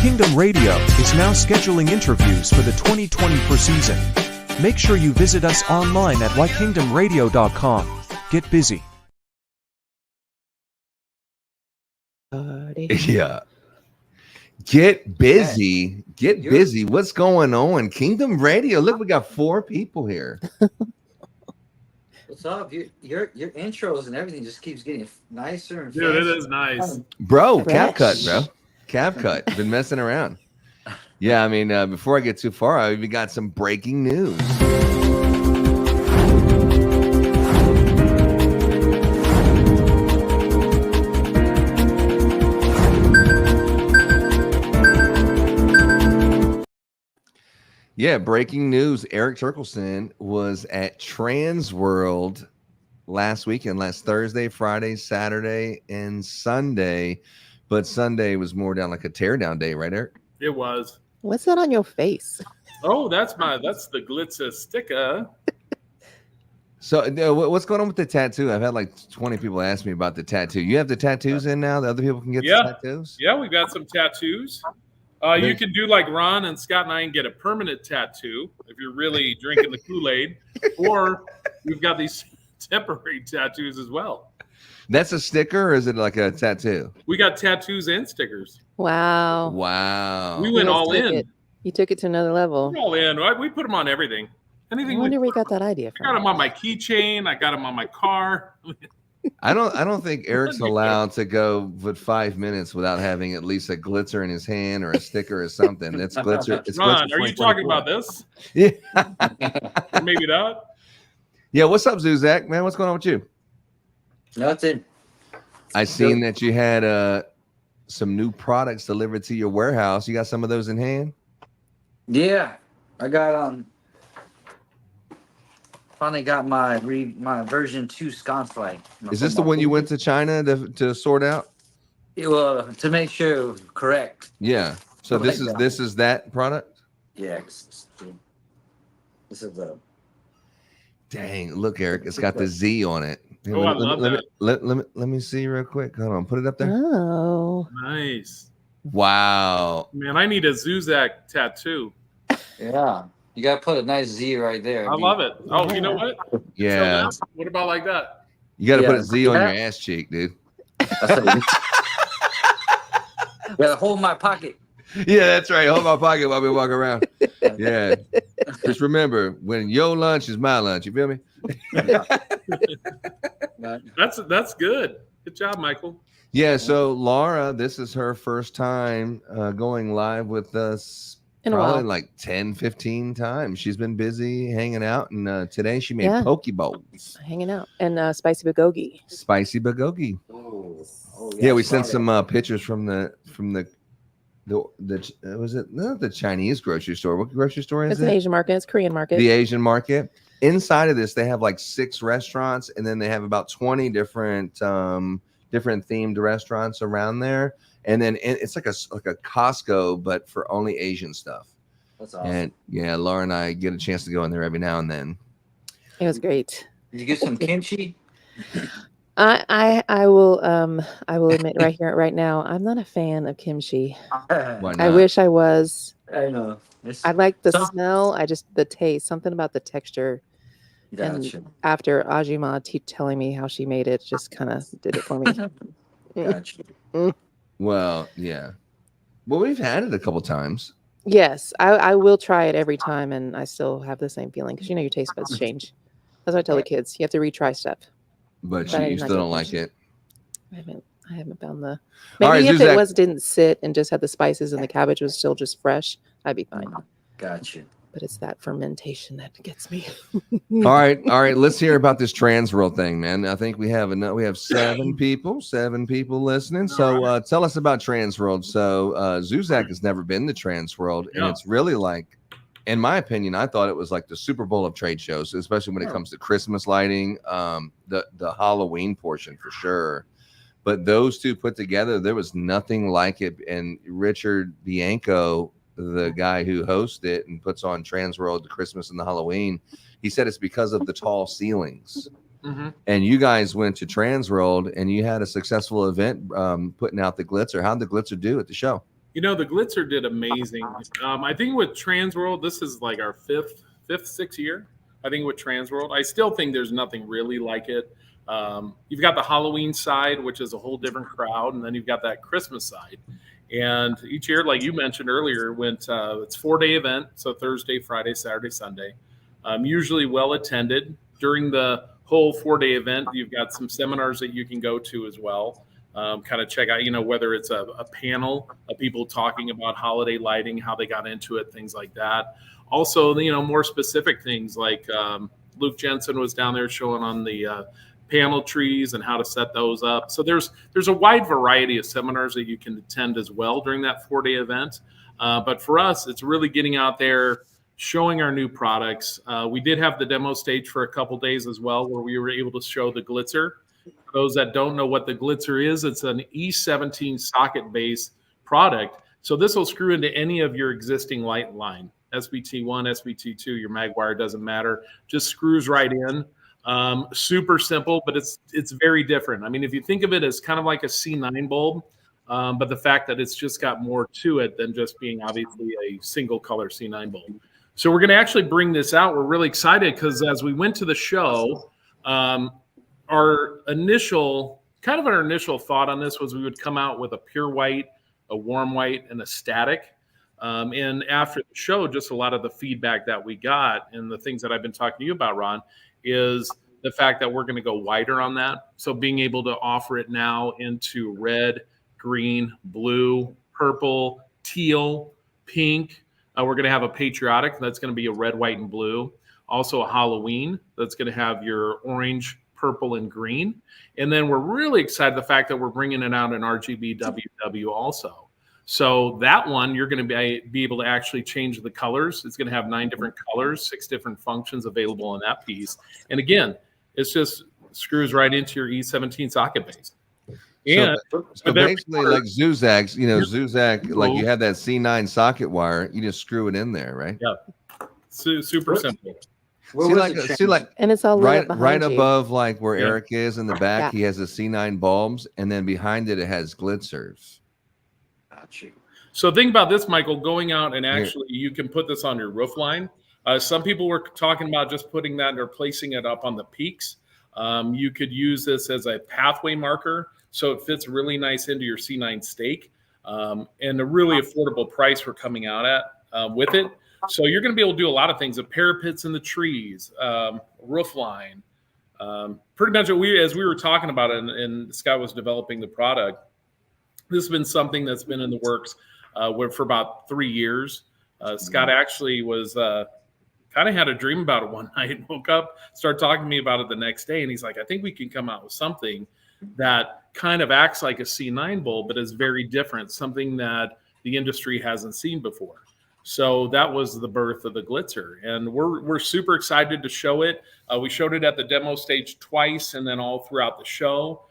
Kingdom Radio is now scheduling interviews for the 2024 season. Make sure you visit us online at whykingdomradio.com. Get busy. Yeah. Get busy. Get busy. What's going on? Kingdom Radio. Look, we got 4 people here. What's up? Your intros and everything just keeps getting nicer and Dude, it is nice. Bro, cap cut, bro. Cap cut. Been messing around. Yeah, I mean, before I get too far, I even got some breaking news. Yeah, breaking news. Erik Terkelsen was at Transworld last weekend, last Thursday, Friday, Saturday, and Sunday. But Sunday was more down like a teardown day, right, Eric? It was. What's that on your face? Oh, that's the glitzer sticker. So what's going on with the tattoo? I've had like 20 people ask me about the tattoo. You have the tattoos in now? The other people can get the tattoos? Yeah, we got some tattoos. You can do like Ron and Scott and I and get a permanent tattoo if you're really drinking the Kool-Aid. Or we've got these temporary tattoos as well. That's a sticker or is it like a tattoo? We got tattoos and stickers. Wow. Wow. We went all in. You took it to another level. We're all in. We put them on everything. Anything. I wonder where we got that idea from. I got them on my keychain. I got them on my car. I don't think Eric's allowed to go with 5 minutes without having at least a glitzer in his hand or a sticker or something. That's glitzer. It's Ron, glitzer are you talking about this? Yeah. Maybe not. Yeah. What's up, Zuzack? Man, what's going on with you? Nothing. I seen that you had some new products delivered to your warehouse. You got some of those in hand? Yeah, I got finally got my version 2 sconce flag. Is this the one you went to China to sort out? Well, to make sure it was correct. Yeah. So this is that product? Yeah. This is the. Dang! Look, Eric, it's got the Z on it. Here, I love that. Let me see real quick. Hold on, put it up there. Oh, nice. Wow. Man, I need a Zuzack tattoo. Yeah. You got to put a nice Z right there. I love it. Oh, you know what? Yeah. So what about like that? You got to put a Z on your ass cheek, dude. Got to hold my pocket. Yeah, that's right. Hold my pocket while we walk around. Yeah. Just remember, when your lunch is my lunch. You feel me? That's good. Good job, Michael. Yeah. So Laura, this is her first time going live with us. Probably like 10, 15 times. She's been busy hanging out, and today she made poke bowls. Hanging out and spicy bulgogi. Spicy bulgogi. Oh, yeah, we sent some pictures from the was it not the Chinese grocery store? What grocery store is it? It's an Asian market. It's Korean market. The Asian market. Inside of this, they have like 6 restaurants, and then they have about 20 different themed restaurants around there. And then it's like a Costco, but for only Asian stuff. That's awesome. And yeah, Laura and I get a chance to go in there every now and then. It was great. Did you get some kimchi? I will admit right now, I'm not a fan of kimchi. Why not? I wish I was. I know. I like the smell. The taste. Something about the texture. Gotcha. And after Ajima telling me how she made it, just kind of did it for me. Gotcha. Well, yeah. Well, we've had it a couple times. Yes, I will try it every time, and I still have the same feeling because your taste buds change. That's what I tell the kids. You have to retry stuff. But you still don't like it. I haven't found the. Maybe if it didn't sit and just had the spices and the cabbage was still just fresh, I'd be fine. Gotcha. But it's that fermentation that gets me. All right. Let's hear about this Transworld thing, man. I think we have 7 people listening. So tell us about Transworld. So Zuzack has never been to Transworld, and it's really like, in my opinion, I thought it was like the Super Bowl of trade shows, especially when it comes to Christmas lighting, the Halloween portion for sure. But those two put together, there was nothing like it. And Richard Bianco, the guy who hosts it and puts on Transworld, the Christmas and the Halloween, he said it's because of the tall ceilings. Mm-hmm. And you guys went to Transworld and you had a successful event putting out the glitzer. How'd the glitzer do at the show? The Glitzer did amazing. I think with Transworld, this is like our fifth, sixth year. I think with Transworld, I still think there's nothing really like it. You've got the Halloween side, which is a whole different crowd, and then you've got that Christmas side. And each year, like you mentioned earlier, it's 4-day event, so Thursday, Friday, Saturday, Sunday. Usually well attended. During the whole 4-day event, you've got some seminars that you can go to as well. Kind of check out, whether it's a panel of people talking about holiday lighting, how they got into it, things like that. Also, more specific things like Luke Jensen was down there showing on the panel trees and how to set those up. So there's a wide variety of seminars that you can attend as well during that 4-day event. But for us, it's really getting out there, showing our new products. We did have the demo stage for a couple days as well, where we were able to show the Glitzer. For those that don't know what the Glitzer is, it's an E17 socket-based product. So this will screw into any of your existing light line. SBT1, SBT2, your mag wire, doesn't matter. Just screws right in. Super simple, but it's very different. I mean, if you think of it as kind of like a C9 bulb, but the fact that it's just got more to it than just being obviously a single color C9 bulb. So we're going to actually bring this out. We're really excited because as we went to the show, our initial thought on this was we would come out with a pure white, a warm white, and a static. And after the show, just a lot of the feedback that we got and the things that I've been talking to you about, Ron, is the fact that we're going to go wider on that. So being able to offer it now into red, green, blue, purple, teal, pink. We're going to have a patriotic that's going to be a red, white, and blue. Also a Halloween that's going to have your orange, purple, and green. And then we're really excited the fact that we're bringing it out in RGB WW also. So that one, you're going to be able to actually change the colors. It's going to have 9 different colors, 6 different functions available in that piece. And again, it's just screws right into your E17 socket base. And so basically, like Zuzack's, Zuzack, like you have that C9 socket wire, you just screw it in there, right? Yeah, super simple. See, like, and it's all right you. above, like where Erik is in the back. He has the C9 bulbs, and then behind it has glitzers. So think about this, Michael, going out and actually you can put this on your roof line. Some people were talking about just putting that or placing it up on the peaks. You could use this as a pathway marker, so it fits really nice into your C9 stake, and a really affordable price we're coming out at with it. So you're going to be able to do a lot of things, the parapets in the trees, roof line. Pretty much as we were talking about it and Scott was developing the product, this has been something that's been in the works for about 3 years. Scott actually was kind of had a dream about it one night, woke up, started talking to me about it the next day. And he's like, I think we can come out with something that kind of acts like a C9 bulb, but is very different, something that the industry hasn't seen before. So that was the birth of the Glitzer. And we're super excited to show it. We showed it at the demo stage twice and then all throughout the show.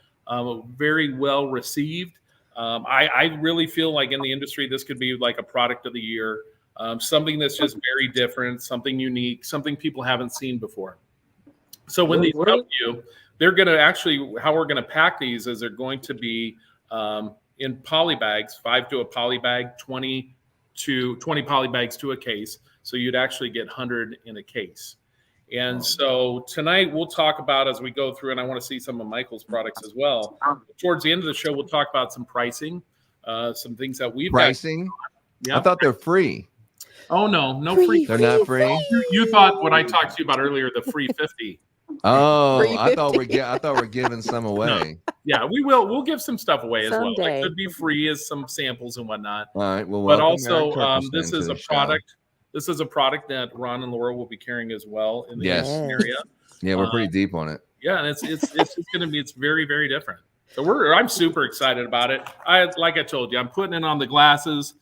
Very well received. I really feel like in the industry, this could be like a product of the year, something that's just very different, something unique, something people haven't seen before. So when these come to you, they're going to actually, how we're going to pack these is they're going to be in poly bags, 5 to a poly bag, 20 poly bags to a case. So you'd actually get 100 in a case. And so tonight we'll talk about, as we go through, and I want to see some of Michael's products as well. Towards the end of the show, we'll talk about some pricing, some things that we've pricing. Yeah. I thought they're free. Oh no free. They're not free. You thought what I talked to you about earlier, the free 50. Oh, I thought we're giving some away. No. Yeah, we will. We'll give some stuff away as well. Someday. It could be free as some samples and whatnot. All right. Well, but also this is a product. This is a product that Ron and Laura will be carrying as well in the area. Yeah, we're pretty deep on it. Yeah, and it's very, very different. So I'm super excited about it. Like I told you, I'm putting it on the glasses.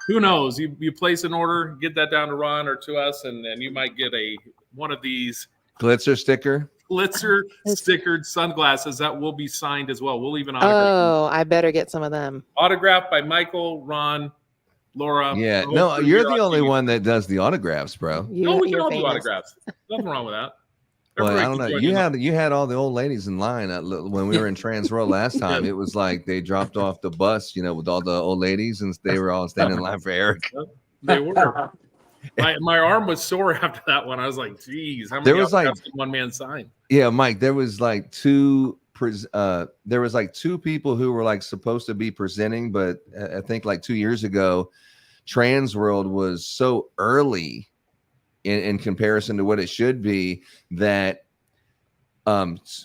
Who knows? You place an order, get that down to Ron or to us, and you might get one of these glitzer stickered sunglasses that will be signed as well. We'll even autograph. Oh, I better get some of them. Autographed by Michael, Ron, Laura. Yeah, no, you're the only one that does the autographs, bro. No, we can all do autographs. Nothing wrong with that. But I Everybody don't can know. join in. You had all the old ladies in line when we were in Trans World last time. It was like they dropped off the bus, with all the old ladies, and they were all standing in line for Erik. They were. My arm was sore after that one. I was like, geez, how many There was autographs can one man sign? Yeah, Mike. There was like two people who were like supposed to be presenting, but I think like 2 years ago, Trans World was so early in comparison to what it should be that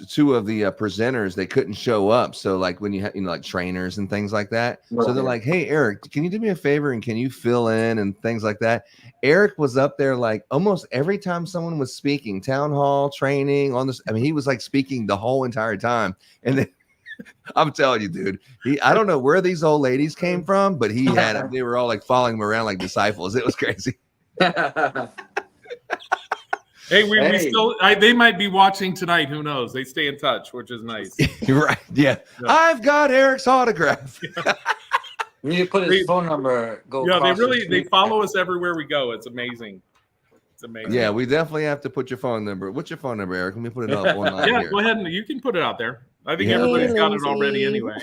two of the presenters, they couldn't show up. So like when you have like trainers and things like that, so they're like, hey Erik, can you do me a favor and can you fill in and things like that. Erik was up there like almost every time someone was speaking, town hall, training on this. I mean, he was like speaking the whole entire time. And then I'm telling you, dude, I don't know where these old ladies came from, but they were all like following him around like disciples. It was crazy. Hey, we still. They might be watching tonight. Who knows? They stay in touch, which is nice. You're right. Yeah. I've got Erik's autograph. We need to put his phone number. They follow us everywhere we go. It's amazing. It's amazing. Yeah, we definitely have to put your phone number. What's your phone number, Erik? Let me put it up online. Yeah, here. Go ahead and you can put it out there. I think everybody's got it already anyway.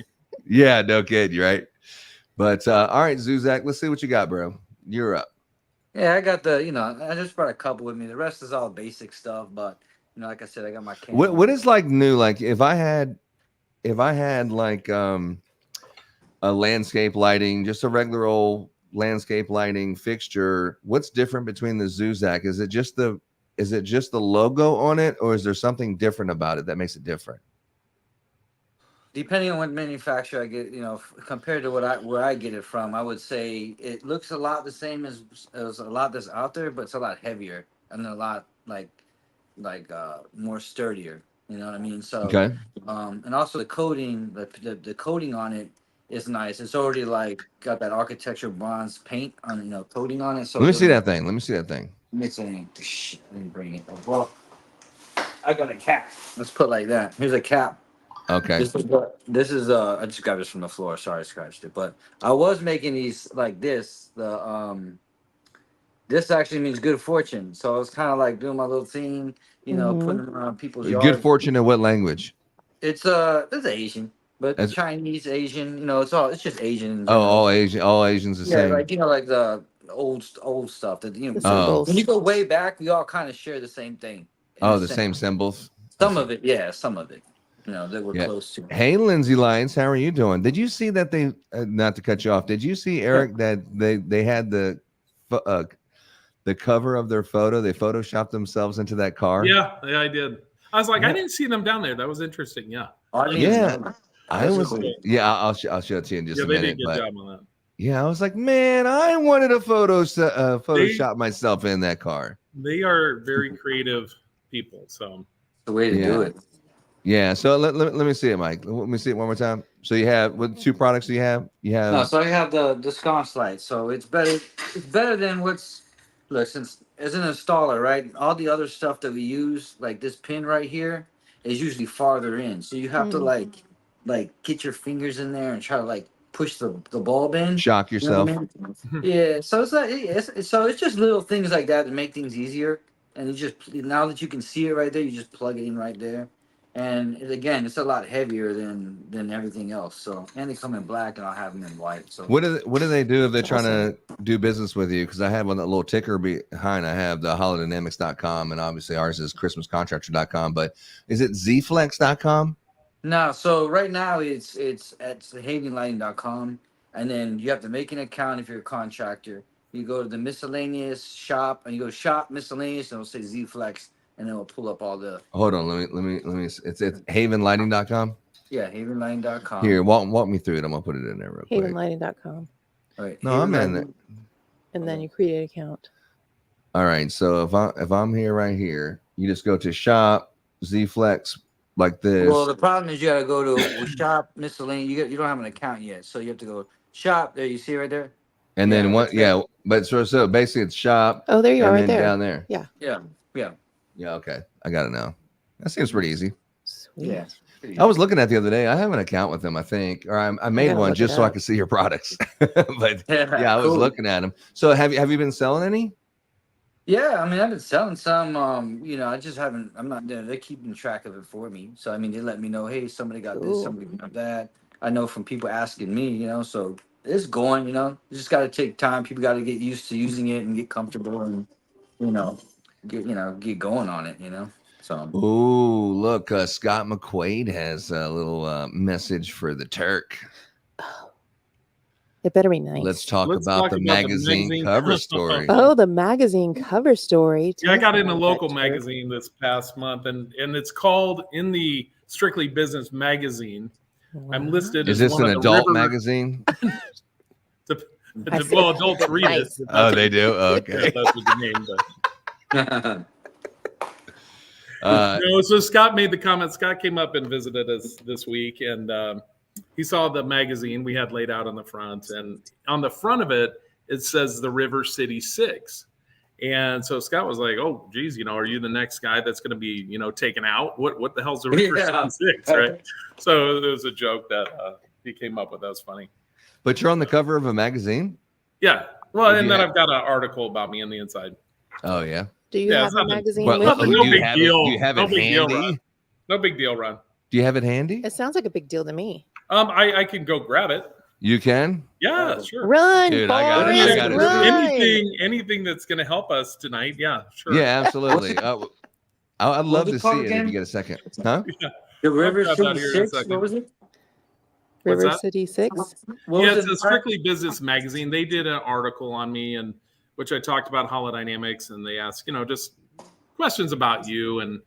Yeah, no kidding, right? But all right, Zuzack, let's see what you got, bro. You're up. Yeah, I got I just brought a couple with me. The rest is all basic stuff, but like I said, I got my camera. What is like new? Like if I had like a landscape lighting, just a regular old landscape lighting fixture, what's different between the Zuzack? Is it just the logo on it, or is there something different about it that makes it different? Depending on what manufacturer I get, compared to where I get it from, I would say it looks a lot the same as a lot that's out there, but it's a lot heavier and a lot more sturdier. You know what I mean? So okay. And also the coating, the coating on it is nice. It's already like got that architecture bronze paint on coating on it. So let me see that thing. Let me see. Let me bring it. Well, I got a cap. Let's put it like that. Here's a cap. Okay. This is I just grabbed this from the floor. Sorry, I scratched it. But I was making these like this. This actually means good fortune. So I was kind of like doing my little thing, putting them around people's yards. Good fortune in what language? It's Asian, but Chinese, Asian. It's just Asian. Oh, all Asians the same. Like like the old stuff that when you go way back, we all kind of share the same thing. Oh, the same symbols. Some of it, yeah, some of it. That we're close to. Hey, Lindsay Lyons, how are you doing? Did you see that they? Not to cut you off. Did you see, Erik, that they had the cover of their photo? They photoshopped themselves into that car. Yeah, I did. I was like, I didn't see them down there. That was interesting. Yeah. I was. Cool. Yeah, I'll show it to you in just a minute. They did a good job on that. Yeah, I was like, man, I wanted to Photoshop myself in that car. They are very creative people. So the way to do it. Yeah, so let me see it, Mike. Let me see it one more time. So you have what two products do you have? So I have the sconce light. So it's better than since as an installer, right? All the other stuff that we use, like this pin right here, is usually farther in. So you have to like get your fingers in there and try to like push the bulb in. Shock yourself. You know what I mean? Yeah. So it's just little things like that make things easier. And now that you can see it right there, you just plug it in right there. And again, it's a lot heavier than everything else. So, and they come in black, and I'll have them in white. So, what do they do if they're trying to do business with you? Because I have on that little ticker behind, I have the holodynamics.com, and obviously ours is christmascontractor.com. But is it zflex.com? No. So right now it's at havenlighting.com, and then you have to make an account if you're a contractor. You go to the miscellaneous shop, and you go shop miscellaneous, and it'll say zflex. And then we'll pull up all the. Hold on, let me. It's havenlighting.com. Yeah, havenlighting.com. Here, walk me through it. I'm gonna put it in there real quick. Havenlighting.com. All right. No, I'm in there. And then you create an account. All right. So if I'm here right here, you just go to shop zflex like this. Well, the problem is you gotta go to shop miscellaneous. You don't have an account yet, so you have to go shop. There, you see right there. And then what? Yeah, but so basically it's shop. Oh, there you are, right there. Down there. Yeah. Yeah, okay. I got it now. That seems pretty easy. Sweet. Yeah. I was looking at the other day. I have an account with them, I think. Or I made one just so I could see your products. But yeah, I was looking at them. So have you been selling any? Yeah, I mean, I've been selling some. I just haven't. I'm not there. They're keeping track of it for me. So I mean, they let me know, hey, somebody got this, Cool. somebody got that. I know from people asking me. So it's going. You just got to take time. People got to get used to using it and get comfortable and you know, get going on it. So Ooh, look, Scott McQuaid has a little message for the Turk. It better be nice. Let's talk about the magazine cover story. Oh, the magazine cover story. Yeah, I got in a Tell local us, magazine this past month, and it's called in the Strictly Business magazine. I'm listed Is as this one an of the adult River- magazine? Well, adults read it. Nice. Oh, they do? Okay. Yeah, that's what the name. But. Uh, No, so Scott made the comment. Scott came up and visited us this week, and he saw the magazine we had laid out on the front, and on the front of it, it says the River City Six. And so Scott was like, "Oh, geez, are you the next guy that's going to be, taken out? What the hell's the River Yeah. City Six, right?" So it was a joke that he came up with. That was funny. but you're on the cover of a magazine? Yeah. Well, Did and you then have- I've got an article about me on the inside. Oh, yeah. Do you Yeah, have it's a nothing- magazine Well, with oh, you? no do you big have it- deal. do you have No it big deal, handy? Ron. No big deal, Ron. Do you have it handy? It sounds like a big deal to me. I can go grab it. You can? Yeah, sure. Run, Dude, I got it. Forrest, I got it. run. Anything that's going to help us tonight. Yeah, sure. Yeah, absolutely. I'd love What's to it see called it if again? you get a second. Huh? the River grab that City here in a 6. second. What was it? River that? City 6. What Yeah, was it's it? a Strictly Business magazine. They did an article on me, and which I talked about holodynamics, and they asked, just questions about you and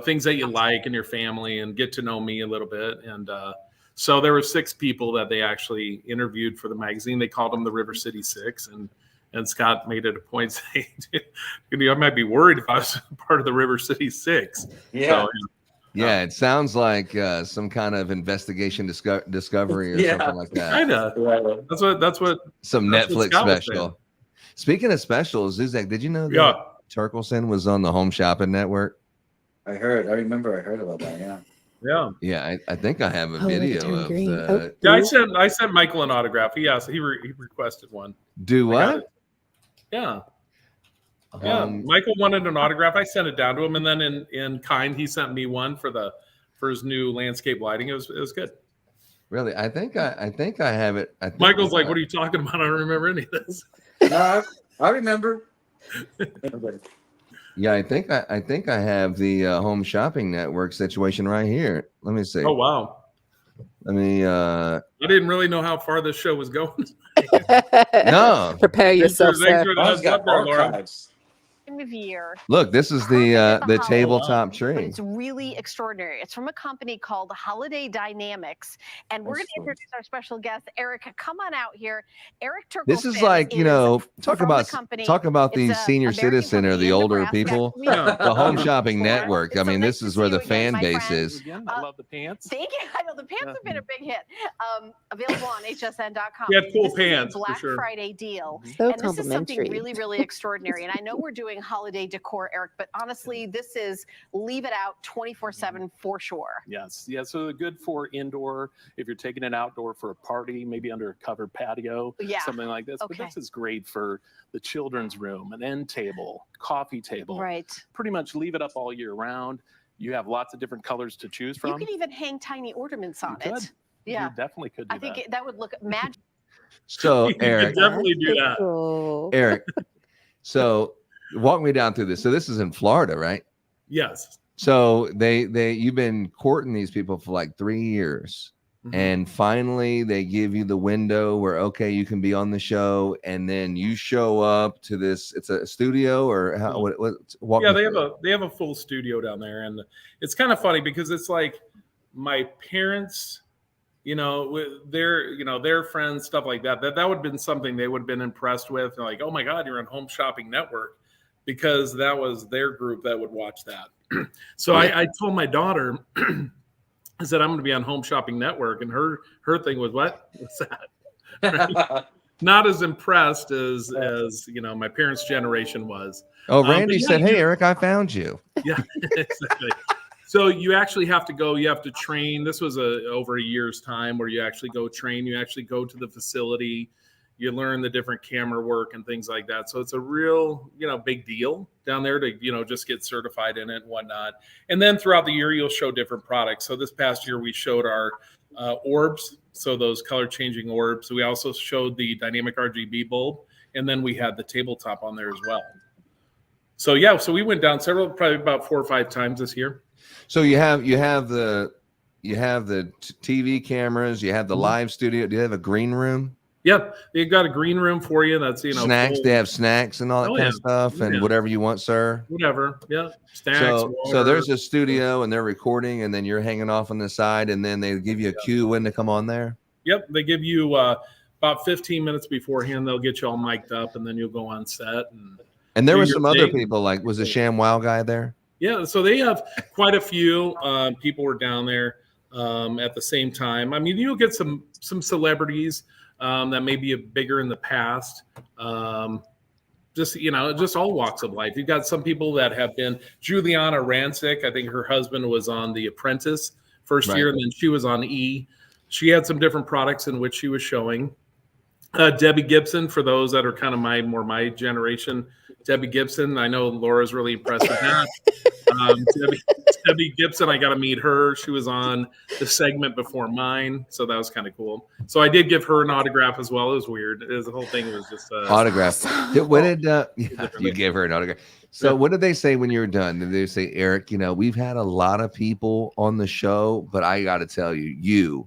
things that you like and your family, and get to know me a little bit. And so there were 6 people that they actually interviewed for the magazine. They called them the River City Six, and Scott made it a point saying, I might be worried if I was part of the River City Six. Yeah. So, Yeah, it sounds like some kind of investigation discovery or Yeah. something like that. kinda. That's what. Some That's what Netflix Scott was special. Speaking of specials, Zuzack, did you know that Yeah. Terkelsen was on the Home Shopping Network? I remember I heard about that. Yeah. Yeah. Yeah, I think I have a Oh, look, it video turned of green. the. Yeah, I sent Michael an autograph. He requested one. Do I got what? it. Yeah. Yeah. Michael wanted an autograph. I sent it down to him, and then in kind, he sent me one for his new landscape lighting. It was good. Really? I think I have it. Michael's like, "What are you talking about? I don't remember any of this." No, I remember. Yeah, I think I have the Home Shopping Network situation right here. Let me see. Oh wow. Let me. I didn't really know how far this show was going. No. Prepare yourself, Thanks sir. for the Ron's heads got up there, Laura. archives. Time of year. Look, this is the tabletop But tree. it's really extraordinary. It's from a company called Holiday Dynamics. And we're going to introduce our special guest, Eric. Come on out here. Erik Terkelsen. This is like, is talk from the about company. the It's a senior American citizen or company the in older Nebraska. people. We- The Home Shopping So Network. I mean, nice this to is see where you the again, fan my base friend. is. I love the pants. Thank you. I know the pants have been a big hit. Available on hsn.com. We had cool This is a pants, for Black sure. Friday deal. So And this is something complimentary. really, really extraordinary. And I know we're doing holiday decor, Eric, but honestly, this is leave it out 24/7 for sure. Yes. Yeah. So they're good for indoor. If you're taking it outdoor for a party, maybe under a covered patio, Yeah. something like this. Okay. But this is great for the children's room, an end table, coffee table. Right. Pretty much leave it up all year round. You have lots of different colors to choose from. You can even hang tiny ornaments on You it. could. Yeah. You definitely could do I think that. that would look magic. So You could Eric, definitely do that. Cool. Eric, so walk me down through this. So this is in Florida, right? Yes. So you've been courting these people for like 3 years. Mhm. And finally they give you the window where, okay, you can be on the show. And then you show up to this, it's a studio or how, walk Yeah, me they through it. have a full studio down there, and it's kind of funny because it's like my parents, with their friends, stuff like that. That would have been something they would have been impressed with. They're like, oh my God, you're on Home Shopping Network, because that was their group that would watch that. So I told my daughter, I said, I'm going to be on Home Shopping Network, and her thing was, what? What's that? Not as impressed as my parents' generation was. Oh, but Randy yeah, said, hey, Eric, I found you. Yeah, exactly. So you actually have to go. You have to train. This was over a year's time where you actually go train. You actually go to the facility. You learn the different camera work and things like that. So it's a real, big deal down there to, just get certified in it and whatnot. And then throughout the year, you'll show different products. So this past year, we showed our orbs. So those color changing orbs. We also showed the dynamic RGB bulb. And then we had the tabletop on there as well. So yeah, so we went down probably about 4 or 5 times this year. So you have the TV cameras, you have the live studio. Do you have a green room? Yep, they've got a green room for you. That's snacks. They have snacks and all that kind of stuff, and whatever you want, sir. Whatever, yeah. Snacks. So there's a studio, and they're recording, and then you're hanging off on the side, and then they give you a cue when to come on there. Yep, they give you about 15 minutes beforehand. They'll get you all mic'd up, and then you'll go on set. And there were some other people, like was the ShamWow guy there? Yeah, so they have quite a few people were down there at the same time. I mean, you'll get some celebrities that may be bigger in the past. Just all walks of life. You've got some people that have been Juliana Rancic. I think her husband was on The Apprentice first year, and then she was on E. She had some different products in which she was showing. Debbie Gibson, for those that are kind of my generation. Debbie Gibson, I know Laura's really impressed with that. Debbie Gibson, I got to meet her. She was on the segment before mine, so that was kind of cool. So I did give her an autograph as well. It was weird. The whole thing was just autograph. What did you gave her an autograph? So what did they say when you were done? Did they say, Eric, we've had a lot of people on the show, but I got to tell you, you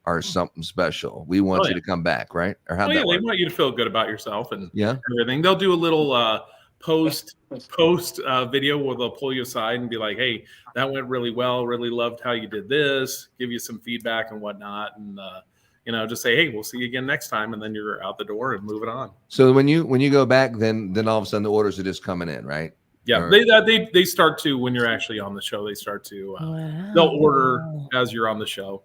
are something special. We want you to come back, right? Or how? They want you to feel good about yourself and everything. They'll do a little post video where they'll pull you aside and be like, hey, that went really well. Really loved how you did this. Give you some feedback and whatnot, and just say, hey, we'll see you again next time, and then you're out the door and moving on. So when you go back, then all of a sudden the orders are just coming in, right? Yeah, or... they start to when you're actually on the show. They start to they'll order as you're on the show.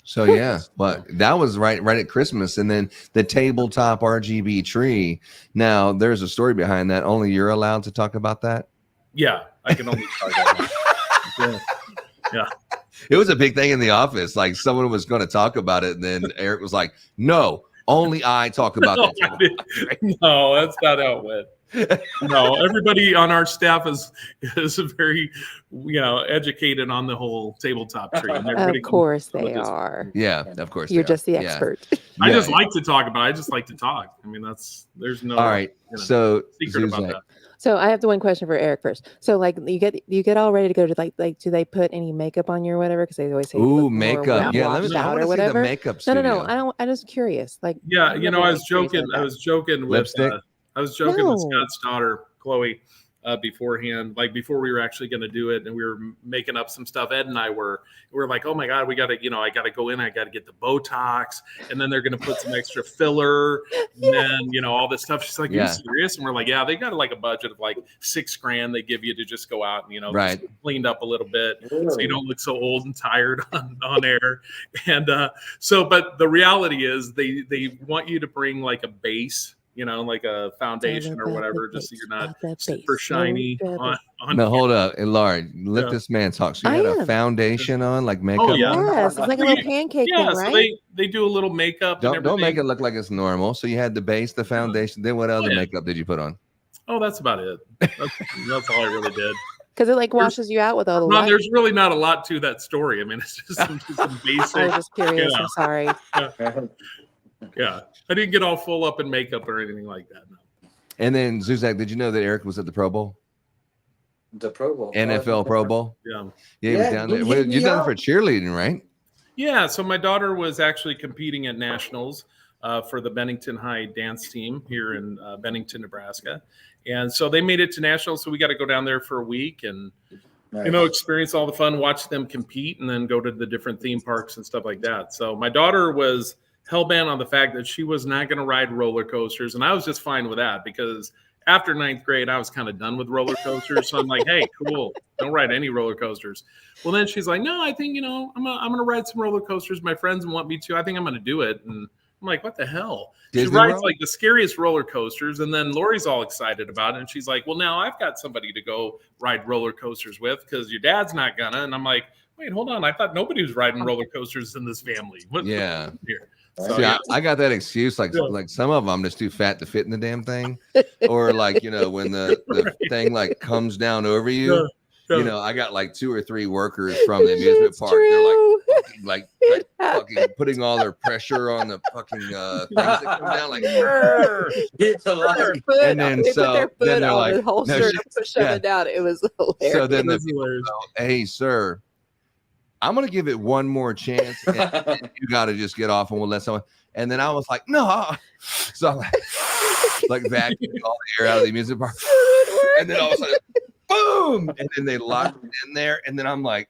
So yeah, but that was right at Christmas, and then the tabletop RGB tree. Now there's a story behind that. Only you're allowed to talk about that. Yeah, I can only talk about that. Yeah. It was a big thing in the office. Like someone was going to talk about it, and then Eric was like, "No, only I talk about that." No, that's not how it went. No, everybody on our staff is very, educated on the whole tabletop tree. And of course they are. Yeah, of course. You're just the expert. I just like to talk about it. I just like to talk. I mean, there's no all right. So secret about that. So I have the one question for Eric first. So like you get all ready to go to like do they put any makeup on you or whatever? Because they always say makeup. Yeah, let me out or whatever. Makeup No. I'm just curious. Like I was joking. I was joking with lipstick. with Scott's daughter, Chloe, beforehand, like before we were actually going to do it, and we were making up some stuff. Ed and I were like, oh my God, we got to, I got to go in, I got to get the Botox, and then they're going to put some extra filler, and then, all this stuff. She's like, are you serious? And we're like, yeah, they got like a budget of like $6,000 they give you to just go out and, just cleaned up a little bit so you don't look so old and tired on air. And but the reality is they want you to bring like a base, like a foundation or whatever, just so you're not super shiny on. No, hold up. And Laura, let this man talk. So you had a foundation on, like makeup? Oh, yes. It's like a little pancake thing, right? So they do a little makeup. Don't make it look like it's normal. So you had the base, the foundation. Then what other makeup did you put on? Oh, that's about it. That's all I really did. Because it like washes you out with all the light. There's really not a lot to that story. I mean, it's just some basic. I was just curious. I'm sorry. Yeah, I didn't get all full up in makeup or anything like that. No. And then Zuzack, did you know that Eric was at the Pro Bowl? The Pro Bowl, NFL Pro Bowl. Yeah, he was down there. You done it for cheerleading, right? Yeah. So my daughter was actually competing at nationals for the Bennington High dance team here in Bennington, Nebraska, and so they made it to nationals. So we got to go down there for a week and experience all the fun, watch them compete, and then go to the different theme parks and stuff like that. So my daughter was hell-bent on the fact that she was not going to ride roller coasters. And I was just fine with that because after 9th grade, I was kind of done with roller coasters. So I'm like, hey, cool. Don't ride any roller coasters. Well, then she's like, no, I think, I'm going to ride some roller coasters. My friends want me to. I think I'm going to do it. And I'm like, what the hell? She rides like the scariest roller coasters. And then Lori's all excited about it. And she's like, well, now I've got somebody to go ride roller coasters with because your dad's not gonna. And I'm like, wait, hold on. I thought nobody was riding roller coasters in this family. What's here? So, See, yeah. I got that excuse. Like some of them, I'm just too fat to fit in the damn thing, or like when the thing like comes down over you. I got like 2 or 3 workers from the amusement It's park. true. They're like fucking putting all their pressure on the fucking things that come down like. It's a lot. And then they put their foot then they're on like, the holster no, and push it down. It was hilarious. So then the people go, hey, sir, I'm gonna give it one more chance. And you got to just get off, and we'll let someone. And then I was like, no. So I'm like vacuuming all the air out of the amusement park. And then all of a sudden, boom! And then they locked it in there. And then I'm like,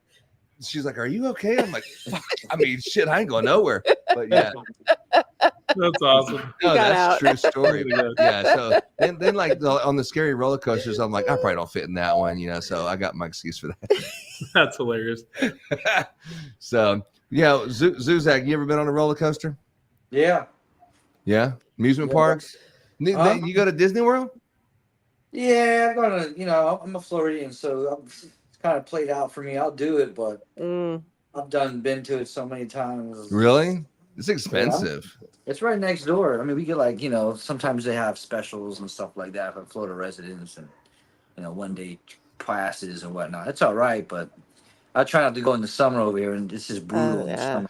she's like, are you okay? I'm like, fuck. I mean, shit, I ain't going nowhere. But yeah. That's awesome. No, that's out. a true story. Yeah. So then like on the scary roller coasters, I'm like, I probably don't fit in that one, so I got my excuse for that. That's hilarious. So yeah, Zuzack, you ever been on a roller coaster? Yeah. Yeah, amusement parks. You go to Disney World? Yeah, I'm gonna. I'm a Floridian, so it's kind of played out for me. I'll do it, but I've been to it so many times. Really? It's expensive. Yeah. It's right next door. I mean, we get like sometimes they have specials and stuff like that for Florida residents, and 1-day passes and whatnot. It's all right, but I try not to go in the summer over here, and this is brutal. In the summer.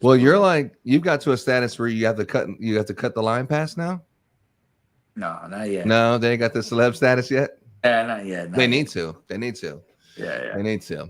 Well, you've got to a status where you have to cut the line pass now. No, not yet. No, they ain't got the celeb status yet. Yeah, not yet. They need to. Yeah. They need to.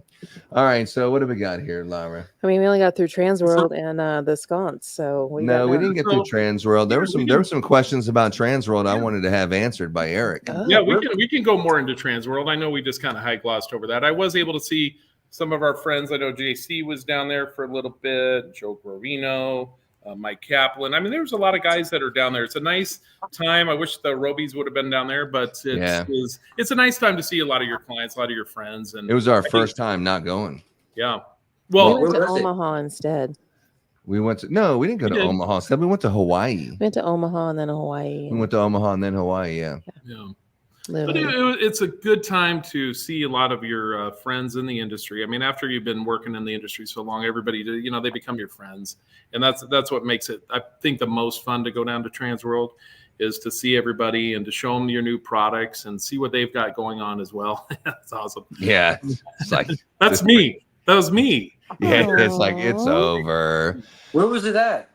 All right. So what do we got here, Laura? I mean, we only got through Transworld and the sconce. So we didn't get through Transworld. There were some questions about Transworld I wanted to have answered by Erik. Oh, yeah, we can go more into Transworld. I know we just kind of high glossed over that. I was able to see some of our friends. I know JC was down there for a little bit. Joe Grovino, Mike Kaplan. I mean, there's a lot of guys that are down there. It's a nice time. I wish the Robies would have been down there, but it's a nice time to see a lot of your clients, a lot of your friends. And it was our first time not going. Yeah. Well, we went to Omaha instead. We didn't go to Omaha instead. We went to Hawaii. We went to Omaha and then Hawaii. We went to Omaha and then Hawaii. Yeah. But it's a good time to see a lot of your friends in the industry. I mean, after you've been working in the industry so long, everybody, they become your friends. And that's what makes it, I think, the most fun to go down to Transworld is to see everybody and to show them your new products and see what they've got going on as well. That's awesome. Yeah. It's like, that's me. That was me. Yeah. Aww. It's like, it's over. Where was it at?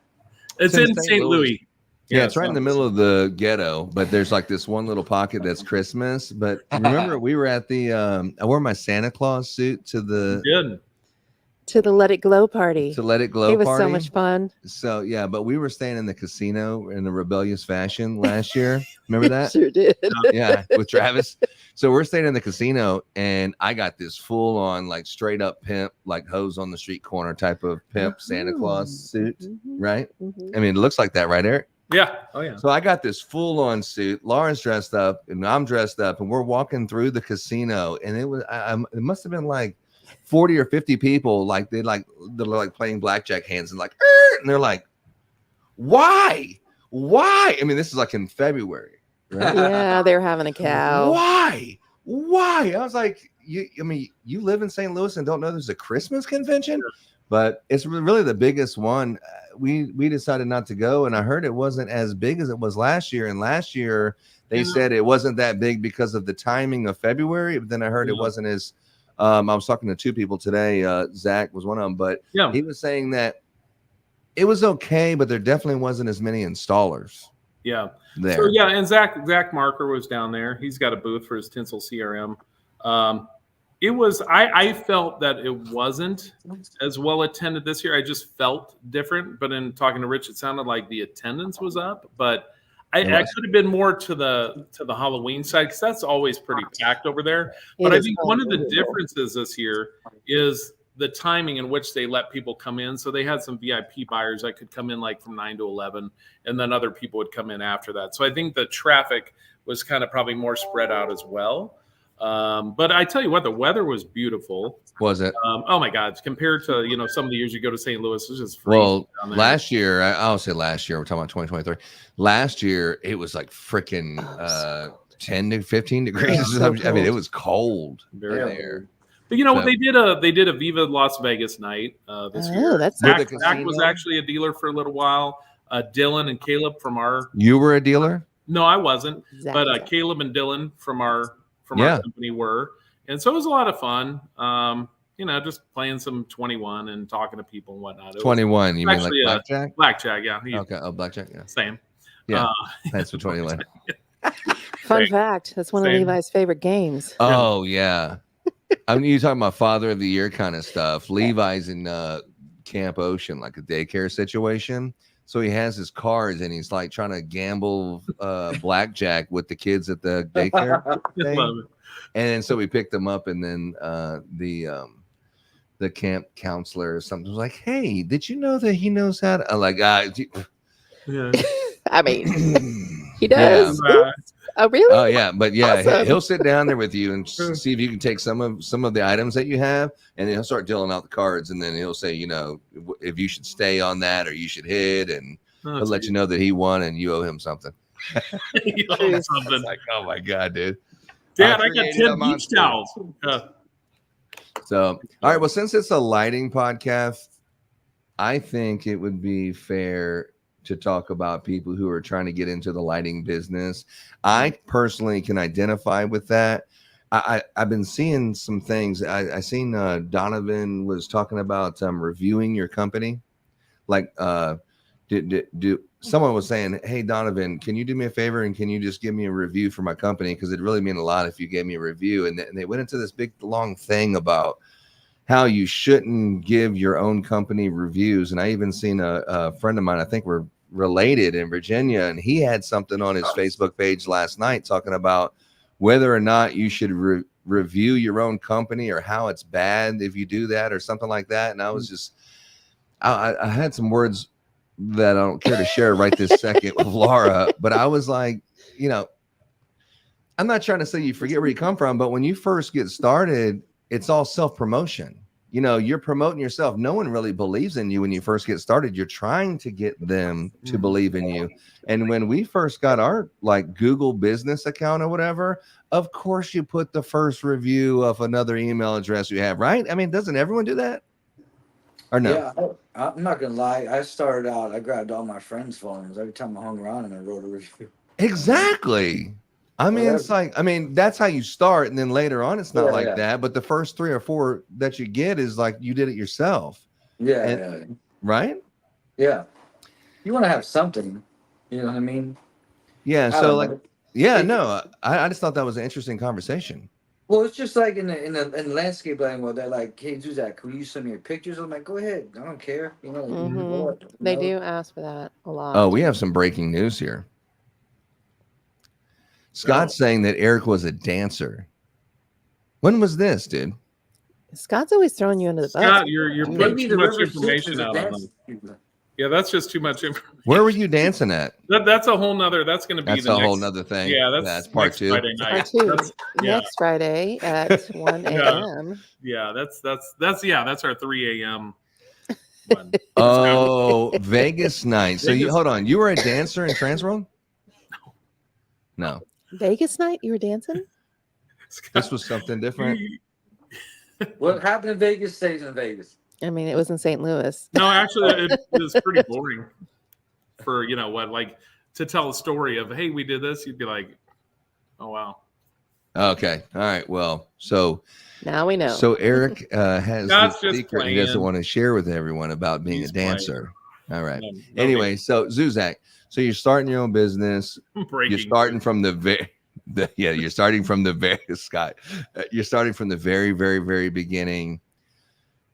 It's in St. Louis. Yeah, it's right in the middle of the ghetto, but there's like this one little pocket that's Christmas. But remember, we were at the I wore my Santa Claus suit to the Let It Glow party. It was so much fun. So yeah, but we were staying in the casino in a rebellious fashion last year. Remember that? Sure did. Yeah, with Travis. So we're staying in the casino, and I got this full on like straight up pimp, like hose on the street corner type of pimp Santa Claus suit, right? I mean, it looks like that, right, Erik? Yeah. Oh, yeah. So I got this full on suit. Lauren's dressed up and I'm dressed up, and we're walking through the casino, and it must have been like 40 or 50 people. Like they're playing blackjack hands and like, and they're like, why? I mean, this is like in February. Right? Yeah. They're having a cow. Why? I was like, you live in St. Louis and don't know there's a Christmas convention? Sure. But it's really the biggest one. We decided not to go, and I heard it wasn't as big as it was last year. And last year they said it wasn't that big because of the timing of February. But then I heard it wasn't as. I was talking to 2 people today. Zach was one of them, but he was saying that it was okay, but there definitely wasn't as many installers. Yeah. There. So yeah, and Zach Marker was down there. He's got a booth for his Tinsel CRM. It was, I felt that it wasn't as well attended this year. I just felt different. But in talking to Rich, it sounded like the attendance was up. But I could have been more to the Halloween side, because that's always pretty packed over there. But I think one of the differences this year is the timing in which they let people come in. So they had some VIP buyers that could come in like from 9 to 11, and then other people would come in after that. So I think the traffic was kind of probably more spread out as well. But I tell you what, the weather was beautiful. Was it? Oh my God! Compared to some of the years you go to St. Louis, it's just well. Last year, I'll say last year. We're talking about 2023. Last year, it was like freaking 10 to 15 degrees. I mean, it was cold there. But they did a Viva Las Vegas night this year. That's Zach was actually a dealer for a little while. Dylan and Caleb from our. You were a dealer? No, I wasn't, Exactly. but Caleb and Dylan from our Yeah. company were, and so it was a lot of fun. Just playing some 21 and talking to people and whatnot. 21, you mean like actually, blackjack? Blackjack, yeah. Okay, blackjack, yeah. Same. Yeah, that's for 21. Fun Right. fact, that's one of Same. Levi's favorite games. Oh, yeah. I mean, you're talking about Father of the Year kind of stuff. Levi's in Camp Ocean, like a daycare situation. So he has his cards and he's like trying to gamble blackjack with the kids at the daycare thing. Love it. And so we picked them up, and then the camp counselor or something was like, "Hey, did you know that he knows how to?" I'm like, Yeah. I mean, he does. Yeah. Oh, really? Oh yeah, but yeah, Awesome. he'll sit down there with you and see if you can take some of the items that you have, and then he'll start dealing out the cards, and then he'll say, if you should stay on that or you should hit, and Oh, he'll let you know that he won and you owe him something. You know, something. It's like, oh my god, dude. Dad, I got created 10 a beach monster. towels. So, all right. Well, since it's a lighting podcast, I think it would be fair to talk about people who are trying to get into the lighting business. I personally can identify with that. I've been seeing some things. I seen Donovan was talking about reviewing your company. Like, someone was saying, "Hey, Donovan, can you do me a favor and can you just give me a review for my company? Because it'd really mean a lot if you gave me a review." And they went into this big long thing about how you shouldn't give your own company reviews. And I even seen a friend of mine, I think we're related, in Virginia, and he had something on his Facebook page last night talking about whether or not you should review your own company, or how it's bad if you do that or something like that. And I was just, I had some words that I don't care to share right this second with Laura, but I was like, I'm not trying to say you forget where you come from, but when you first get started, it's all self-promotion. You're promoting yourself. No one really believes in you when you first get started. You're trying to get them to believe in you. And when we first got our Google business account or whatever, of course you put the first review of another email address you have, right? I mean, doesn't everyone do that? Or no? Yeah, I'm not gonna lie. I started out. I grabbed all my friends' phones every time I hung around and I wrote a review. Exactly. I mean, it's like, that's how you start. And then later on, it's not that. But the first 3 or 4 that you get is like you did it yourself. Yeah. Right? Yeah. You want to have something. You know what I mean? Yeah. I So don't know. no, I just thought that was an interesting conversation. Well, it's just like in the landscape lighting world, they're like, "Hey, Zuzack, can we use some of your pictures?" I'm like, "Go ahead. I don't care." They do ask for that a lot. Oh, we have some breaking news here. Scott's saying that Erik was a dancer. When was this, dude? Scott's always throwing you into the bus. Scott, you're putting Maybe too the much River information Styx is a out on dance. them. Yeah, that's just too much information. Where were you dancing at? That's a whole nother. That's going to be That's the a next, whole nother thing. Yeah, that's part next 2. Friday night. Part 2. Yeah. Next Friday at 1 a.m. Yeah, that's our 3 a.m. one. Oh, Vegas night. So hold on. You were a dancer in Transworld? No. Vegas night? You were dancing? This was something different. What happened in Vegas stays in Vegas. I mean, it was in St. Louis. No, actually, it was pretty boring. For to tell a story of, hey, we did this, you'd be like, oh wow. Okay. All right. Well, so Now we know. So Erik has Scott's this just secret he doesn't playing. want to share with everyone about being He's a dancer. All right. No, Anyway, so Zuzack, so you're starting your own business. breaking. You're starting from you're starting from the very Scott. You're starting from the very, very, very beginning.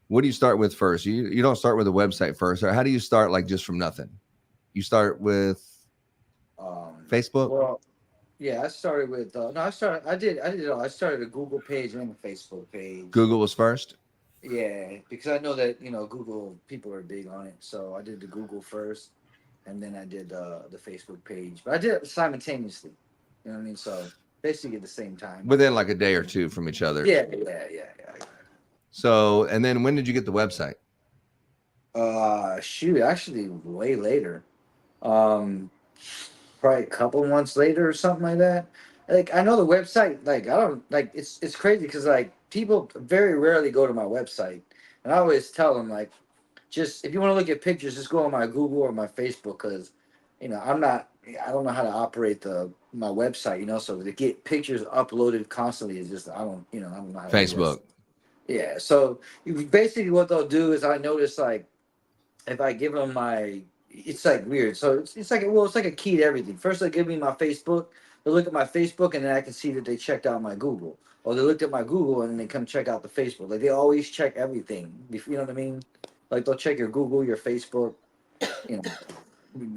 What do you start with first? You don't start with a website first, or how do you start just from nothing? You start with Facebook? Well, yeah, I started with I did it all. I started a Google page and a Facebook page. Google was first? Yeah, because I know that Google people are big on it. So I did the Google first, and then I did the Facebook page. But I did it simultaneously. You know what I mean? So basically at the same time. Within a day or two from each other. Yeah. So, and then when did you get the website? Actually way later. Probably a couple months later or something like that. I know the website, I don't it's crazy because people very rarely go to my website. And I always tell them just if you want to look at pictures, just go on my Google or my Facebook, because I don't know how to operate my website, so to get pictures uploaded constantly is just I don't know how to do Facebook. that. Yeah, so basically what they'll do is I notice like if I give them it's like weird. So it's like a key to everything. First they give me my Facebook, they look at my Facebook, and then I can see that they checked out my Google. Or they looked at my Google and then they come check out the Facebook. Like they always check everything. You know what I mean? Like they'll check your Google, your Facebook, you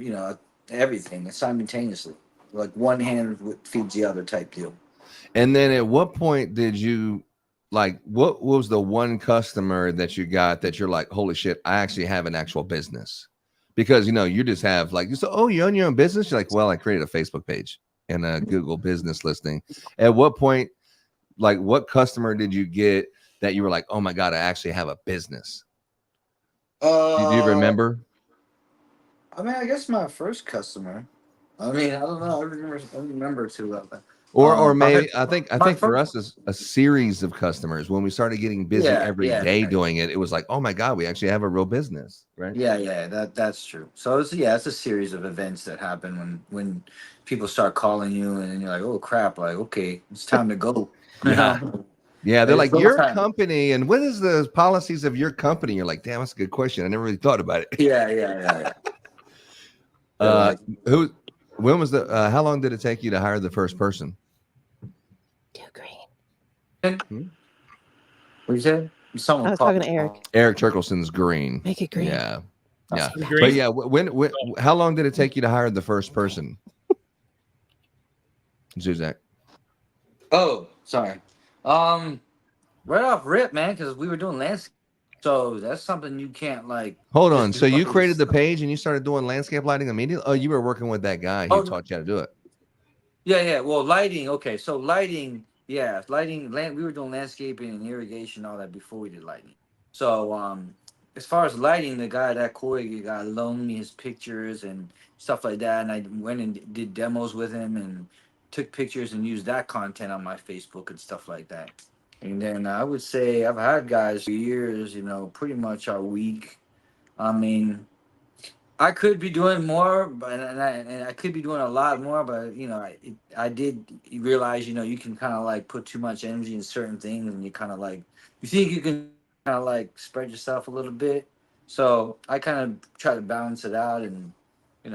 know, everything simultaneously. Like one hand feeds the other type deal. And then at what point did you what was the one customer that you got that you're like, holy shit, I actually have an actual business? Because you just have you own your own business. You're like, well, I created a Facebook page and a Google business listing. At what point, what customer did you get that you were like, oh my God, I actually have a business? Do you remember? I mean, I guess my first customer. I mean, I don't know. I don't remember too well. Or maybe I think for us is a series of customers. When we started getting busy every day doing it, it was like, oh my God, we actually have a real business, right? Yeah, that's true. So it's a series of events that happen when people start calling you, and then you're like, oh crap, like okay, it's time to go. Yeah, they're like, your company, and what is the policies of your company? You're like, damn, that's a good question. I never really thought about it. Yeah. When was how long did it take you to hire the first person? Too green. What you said? Someone I was talking to Eric. Eric Terkelsen's green. Make it green. Yeah. Yeah. Green. But yeah, when how long did it take you to hire the first person? Zuzack. Oh, sorry. Right off rip, man, because we were doing landscape. So that's something you can't Hold on. So you created the page and you started doing landscape lighting immediately? Oh, you were working with that guy who taught you how to do it. Yeah. Well, lighting. Okay, so lighting. Yeah, lighting. We were doing landscaping and irrigation, all that before we did lighting. So, as far as lighting, the guy loaned me his pictures and stuff like that, and I went and did demos with him and took pictures and used that content on my Facebook and stuff like that. And then I would say I've had guys for years, pretty much a week. I mean, I could be doing more, and I could be doing a lot more, but I did realize, you can kind of put too much energy in certain things, and you kind of you think you can kind of spread yourself a little bit. So I kind of try to balance it out, and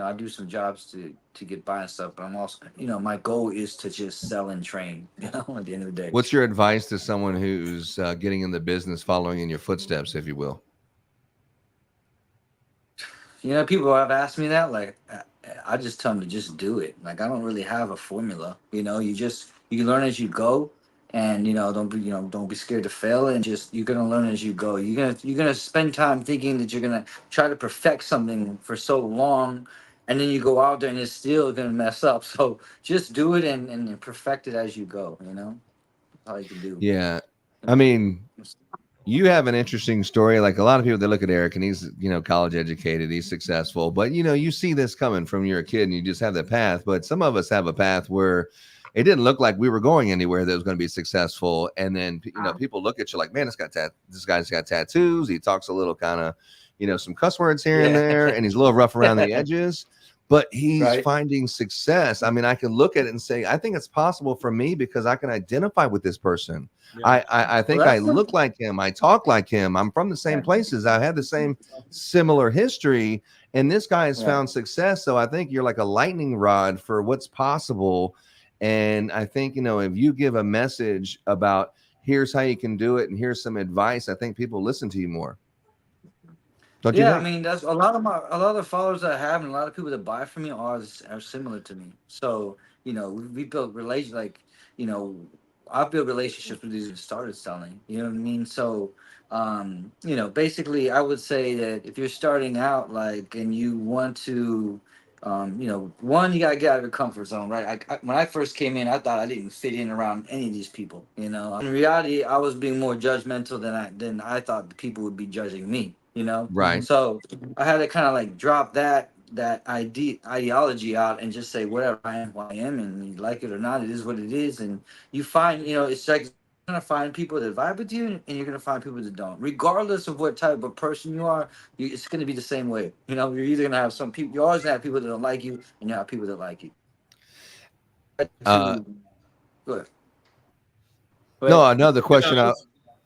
I do some jobs to get by and stuff, but I'm also, my goal is to just sell and train, at the end of the day. What's your advice to someone who's getting in the business, following in your footsteps, if you will? People have asked me that, I just tell them to just do it. I don't really have a formula, you learn as you go, and, don't be scared to fail, and you're going to learn as you go. You're going to spend time thinking that you're going to try to perfect something for so long, and then you go out there and it's still going to mess up. So just do it and perfect it as you go, That's all you can do. Yeah. I mean, you have an interesting story. A lot of people, they look at Eric and he's, college educated, he's successful, but you see this coming from you're a kid and you just have that path. But some of us have a path where it didn't look like we were going anywhere that was going to be successful. And then, people look at you like, man, this guy's got tattoos. He talks a little kind of, some cuss words here and there, and he's a little rough around the edges, but he's finding success. I mean, I can look at it and say, I think it's possible for me because I can identify with this person. Yeah. I think I look like him. I talk like him. I'm from the same places. I had the same similar history, and this guy has found success. So I think you're like a lightning rod for what's possible. And I think, if you give a message about here's how you can do it and here's some advice, I think people listen to you more. Don't you think? I mean, that's a lot of the followers that I have and a lot of people that buy from me are similar to me. So, we built relations, I've built relationships with these and started selling, you know what I mean? So, basically I would say that if you're starting out, and you want to, one, you got to get out of your comfort zone, right? When I first came in, I thought I didn't fit in around any of these people, In reality, I was being more judgmental than I thought the people would be judging me, Right. So I had to kind of drop that ideology out and just say whatever I am, who I am, and you like it or not, it is what it is. And you find, it's like gonna find people that vibe with you, and you're gonna find people that don't. Regardless of what type of person you are, it's gonna be the same way. You know, you're either gonna have some people. You always have people that don't like you, and you have people that like you. Good. No, another question.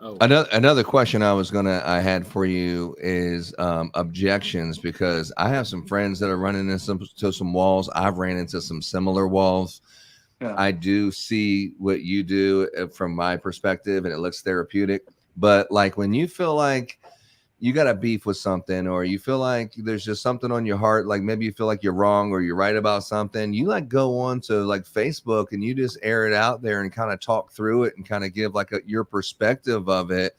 Oh. Another question I had for you is objections, because I have some friends that are running into some walls. I've ran into some similar walls. Yeah. I do see what you do from my perspective, and it looks therapeutic. But like when you feel like you got a beef with something, or you feel like there's just something on your heart, like maybe you feel like you're wrong or you're right about something, you like go on to like Facebook and you just air it out there and kind of talk through it and kind of give like your perspective of it.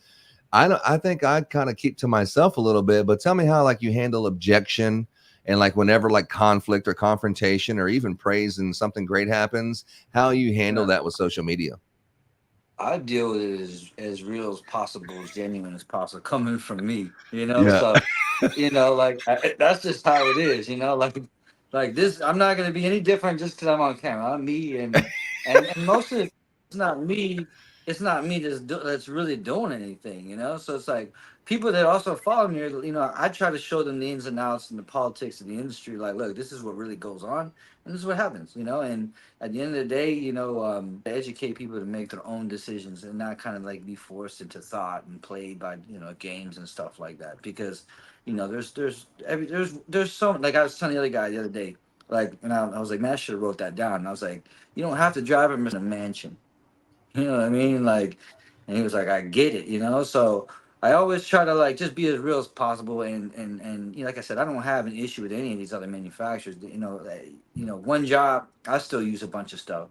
I think I kind of keep to myself a little bit, but tell me how like you handle objection and like whenever like conflict or confrontation or even praise and something great happens, how you handle that with social media. I deal with it as real as possible, as genuine as possible, coming from me, you know. Yeah. So, you know, like that's just how it is, you know. Like this, I'm not gonna be any different just because I'm on camera. I'm me, and most of it's not me. It's not me that's really doing anything, you know. So it's like people that also follow me, you know, I try to show them the ins and outs and the politics of the industry. Like, look, this is what really goes on, and this is what happens, you know. And at the end of the day, you know, educate people to make their own decisions and not kind of like be forced into thought and played by, you know, games and stuff like that. Because, you know, there's so, like I was telling the other guy the other day, like, and I was like, man, I should have wrote that down. And I was like, you don't have to drive him in a mansion. You know what I mean? Like, and he was like, I get it, you know? So I always try to like just be as real as possible. And you know, like I said, I don't have an issue with any of these other manufacturers. You know, one job, I still use a bunch of stuff.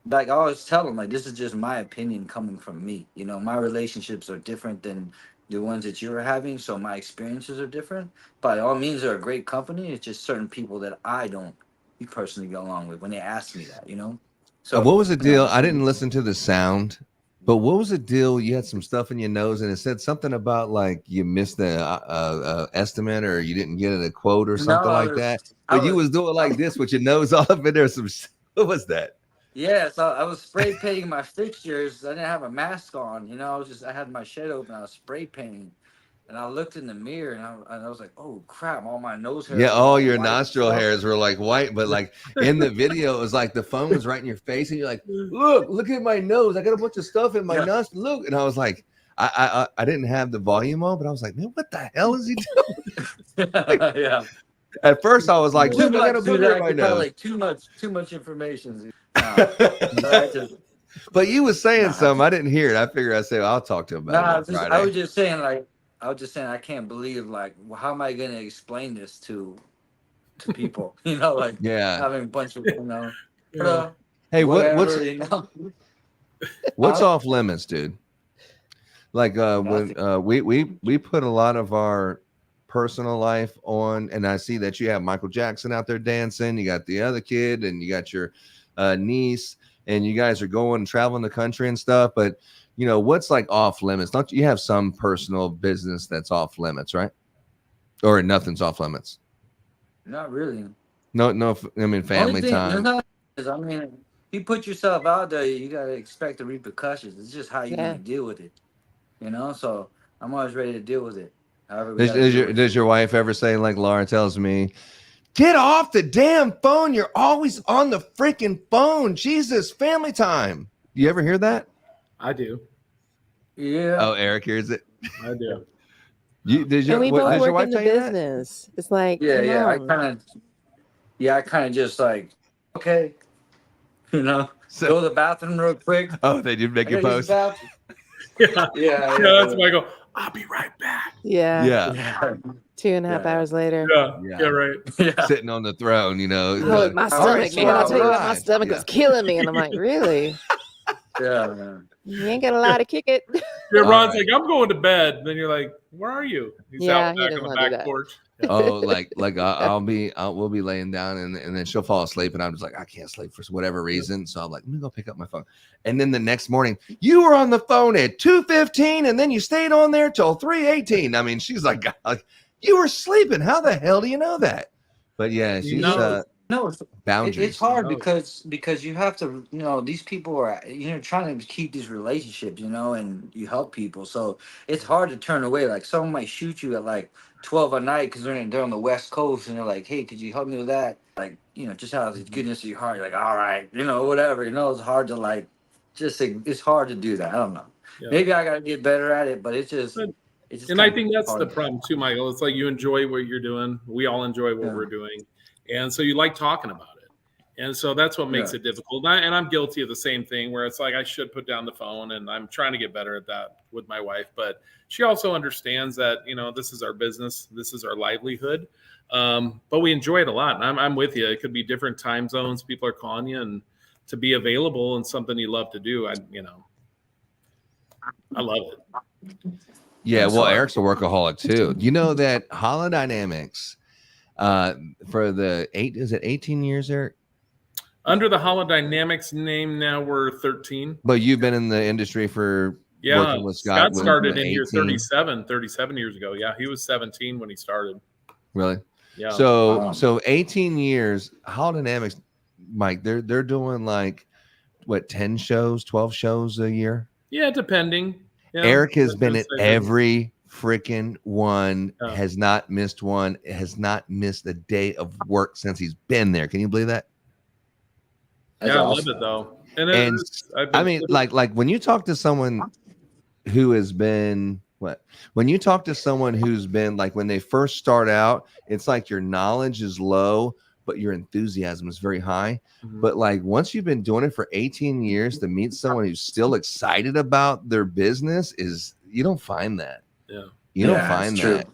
Like I always tell them, like, this is just my opinion coming from me. You know, my relationships are different than the ones that you're having. So my experiences are different. By all means, they're a great company. It's just certain people that I don't personally get along with when they ask me that, you know? So what was the deal? I didn't listen to the sound, but what was the deal? You had some stuff in your nose, and it said something about like you missed the estimate, or you didn't get a quote, or something like that. But you was doing like this with your nose all up in there. What was that? Yeah, so I was spray painting my fixtures. I didn't have a mask on, you know. I had my shed open. I was spray painting, and I looked in the mirror, and I was like, "Oh crap! All my nose hairs." Yeah, all your nostril hairs were like white, but like in the video, it was like the phone was right in your face, and you're like, "Look at my nose! I got a bunch of stuff in my nostril. Look!" And I was like, I didn't have the volume on, but I was like, "Man, what the hell is he doing?" Like, yeah. At first, I was like, "Look, I got a booger in my nose." Like too much information. But you was saying something. I didn't hear it. I figured I said I'll talk to him about it. I was just saying I can't believe, like, how am I going to explain this to people? You know, like, having a bunch of, you know, hey, what's you know? What's off limits, dude? Like when we put a lot of our personal life on, and I see that you have Michael Jackson out there dancing. You got the other kid, and you got your niece, and you guys are going and traveling the country and stuff. But you know what's like off limits? Don't you have some personal business that's off limits, right? Or nothing's off limits? Not really. No. I mean, family time. I mean, you put yourself out there, you gotta expect the repercussions. It's just how you gonna deal with it, you know. So I'm always ready to deal with it. Does your wife ever say, like Laura tells me, "Get off the damn phone! You're always on the freaking phone. Jesus, family time." You ever hear that? I do. Yeah. Oh, Eric hears it. I do. And we both work in the business. That? It's like, I kind of just like, okay, you know, go to the bathroom real quick. Oh, they did make you post. Yeah. That's Michael. I'll be right back. Yeah. 2.5 hours later. Yeah, right. Yeah. Sitting on the throne, you know. Oh, my stomach, man. I'll tell you what, my stomach was killing me. And I'm like, really? Yeah, man. You ain't got a lot to kick it. Yeah, Ron's like, I'm going to bed. Then you're like, where are you? He's out he back on the back porch. Oh, like we'll be laying down, and then she'll fall asleep, and I'm just like, I can't sleep for whatever reason. So I'm like, let me go pick up my phone. And then the next morning, you were on the phone at 2:15, and then you stayed on there till 3:18. I mean, she's like, you were sleeping. How the hell do you know that? But yeah, she's No, boundaries. it's hard because you have to, these people are, trying to keep these relationships, and you help people. So it's hard to turn away. Like someone might shoot you at like 12 at night because they're on the West Coast and they're like, hey, could you help me with that? Like, just out of the goodness of your heart, you're like, all right, whatever. It's hard to like, it's hard to do that. I don't know. Yeah. Maybe I got to get better at it, but it's just. And I think that's the problem too, Michael. It's like you enjoy what you're doing. We all enjoy what we're doing. And so you like talking about it. And so that's what makes it difficult. And I'm guilty of the same thing where it's like I should put down the phone, and I'm trying to get better at that with my wife. But she also understands that, this is our business. This is our livelihood. But we enjoy it a lot. And I'm with you. It could be different time zones. People are calling you, and to be available and something you love to do, I love it. Yeah, well, Eric's a workaholic too. You know that Holodynamics for the 18 years, Eric? Under the Holodynamics name now we're 13. But you've been in the industry for working with Scott. Scott started in here 37 years ago. Yeah, he was 17 when he started. Really? Yeah. So 18 years, Holodynamics, Mike, they're doing like what, 10 shows, 12 shows a year? Yeah, depending. Yeah, Eric has been at every freaking one, has not missed one, has not missed a day of work since he's been there. Can you believe that? That's I awesome. love it though. And I mean, like when you talk to someone who has been when you talk to someone who's been like when they first start out, it's like your knowledge is low, but your enthusiasm is very high. Mm-hmm. But like once you've been doing it for 18 years, to meet someone who's still excited about their business you don't find that. Yeah. You don't find that.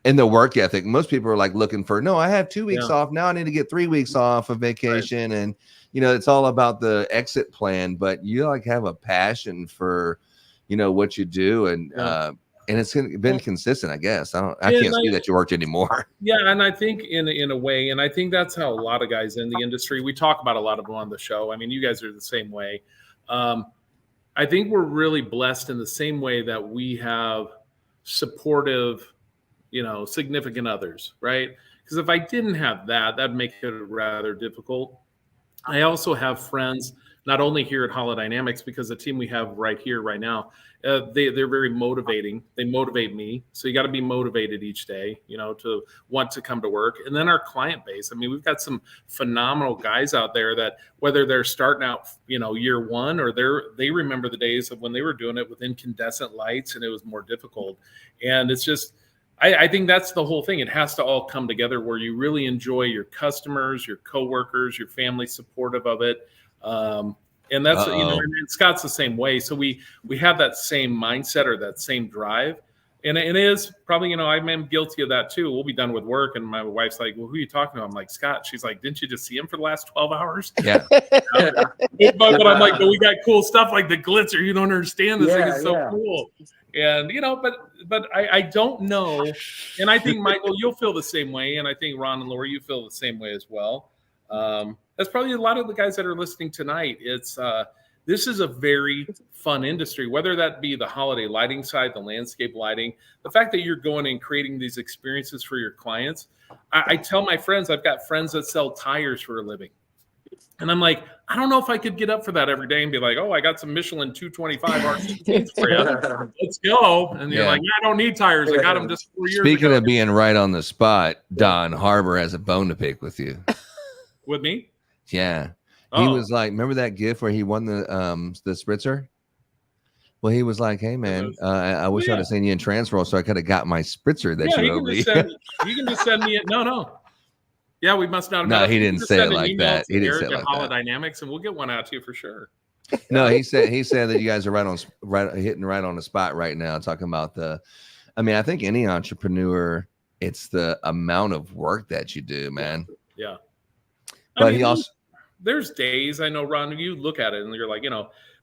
And the work ethic. Most people are like looking for, no, I have 2 weeks off. Now I need to get 3 weeks off of vacation. Right. And it's all about the exit plan, but you like have a passion for, what you do. And it's been consistent, I guess. I can't see that you worked anymore. Yeah. And I think in a way, and I think that's how a lot of guys in the industry, we talk about a lot of them on the show. I mean, you guys are the same way. I think we're really blessed in the same way that we have supportive, significant others, right? Because if I didn't have that, that'd make it rather difficult. I also have friends, not only here at Holodynamics, because the team we have right here, right now, they're very motivating. They motivate me. So you got to be motivated each day, to want to come to work. And then our client base. I mean, we've got some phenomenal guys out there that whether they're starting out, year one, or they remember the days of when they were doing it with incandescent lights and it was more difficult. And it's just, I think that's the whole thing. It has to all come together where you really enjoy your customers, your coworkers, your family supportive of it. And that's, and Scott's the same way. So we have that same mindset or that same drive. And it is probably, I'm guilty of that too. We'll be done with work. And my wife's like, well, who are you talking to? I'm like, Scott. She's like, didn't you just see him for the last 12 hours? Yeah. But I'm like, but we got cool stuff like the glitzer. You don't understand this thing. It's so cool. And, but I don't know. And I think, Michael, you'll feel the same way. And I think Ron and Lori, you feel the same way as well. That's probably a lot of the guys that are listening tonight. This is a very fun industry, whether that be the holiday lighting side, the landscape lighting, the fact that you're going and creating these experiences for your clients. I tell my friends, I've got friends that sell tires for a living. And I'm like, I don't know if I could get up for that every day and be like, oh, I got some Michelin 225 RCTs for you. Let's go. And you're like, I don't need tires. I got them just 4 years Speaking ago. of being right on the spot, Don Harbor has a bone to pick with you. With me? Yeah. He was like, remember that gift where he won the spritzer? Well, he was like, hey, man, I wish I'd have seen you in Transworld so I could have got my spritzer that you owed me. You can just send me it. No. Yeah, we must not have. No, he didn't say it like that. He didn't say it like that. Holodynamics, and we'll get one out to you for sure. No, he said that you guys are hitting right on the spot right now, talking about I think any entrepreneur, it's the amount of work that you do, man. Yeah. But he also, there's days, I know, Ron, you look at it and you're like,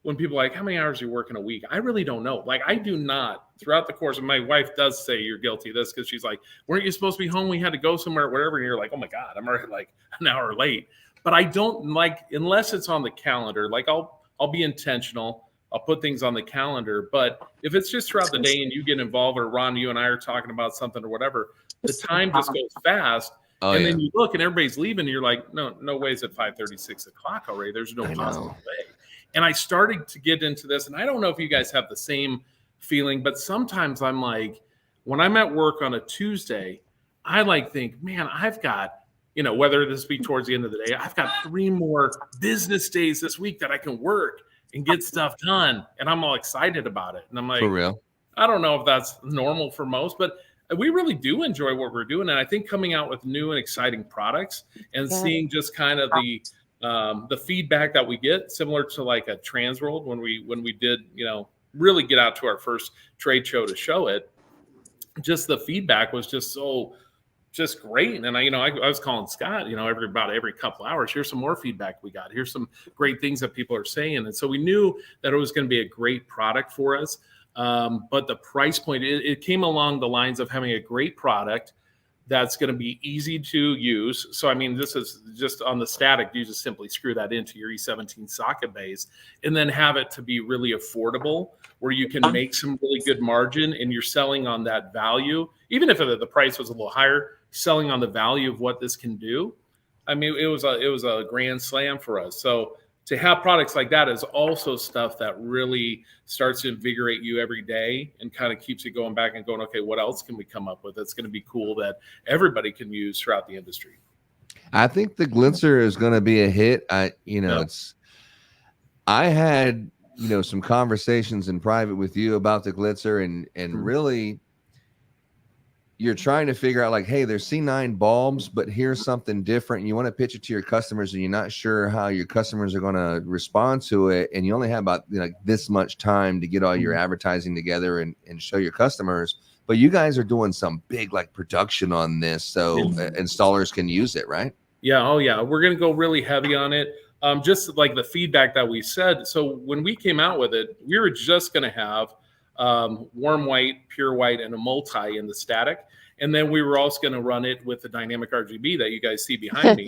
when people are like, how many hours do you work in a week? I really don't know. Like, I do not throughout the course. And my wife does say you're guilty of this because she's like, weren't you supposed to be home? We had to go somewhere, whatever. And you're like, oh my God, I'm already like an hour late. But I don't like, unless it's on the calendar, like I'll be intentional. I'll put things on the calendar. But if it's just throughout the day and you get involved, or Ron, you and I are talking about something or whatever, the time just goes fast. Oh, and yeah. then you look and everybody's leaving. And you're like, no way, it's at 5:30, 6 o'clock already. There's no I possible know. way. And I started to get into this, and I don't know if you guys have the same feeling, but sometimes I'm like, when I'm at work on a Tuesday, I like think, man, I've got, whether this be towards the end of the day, I've got 3 more business days this week that I can work and get stuff done. And I'm all excited about it. And I'm like, For real. I don't know if that's normal for most, but we really do enjoy what we're doing. And I think coming out with new and exciting products and seeing just kind of the feedback that we get, similar to like a Transworld when we did, really get out to our first trade show to show it, just the feedback was just just great. And I was calling Scott, every couple hours, here's some more feedback we got. Here's some great things that people are saying. And so we knew that it was going to be a great product for us. But the price point, it came along the lines of having a great product that's going to be easy to use. So, I mean, this is just on the static, you just simply screw that into your E17 socket base and then have it to be really affordable where you can make some really good margin and you're selling on that value. Even if the price was a little higher, selling on the value of what this can do. I mean, it was a grand slam for us. So to have products like that is also stuff that really starts to invigorate you every day and kind of keeps you going back and going, okay, what else can we come up with that's going to be cool that everybody can use throughout the industry? I think the Glitzer is going to be a hit. I had, some conversations in private with you about the Glitzer and really you're trying to figure out like, hey, there's C9 bulbs, but here's something different. And you want to pitch it to your customers and you're not sure how your customers are going to respond to it. And you only have about this much time to get all your advertising together and show your customers. But you guys are doing some big production on this. So installers can use it, right? Yeah. Oh yeah. We're going to go really heavy on it. Just like the feedback that we said. So when we came out with it, we were just going to have warm white, pure white, and a multi in the static. And then we were also going to run it with the dynamic RGB that you guys see behind me,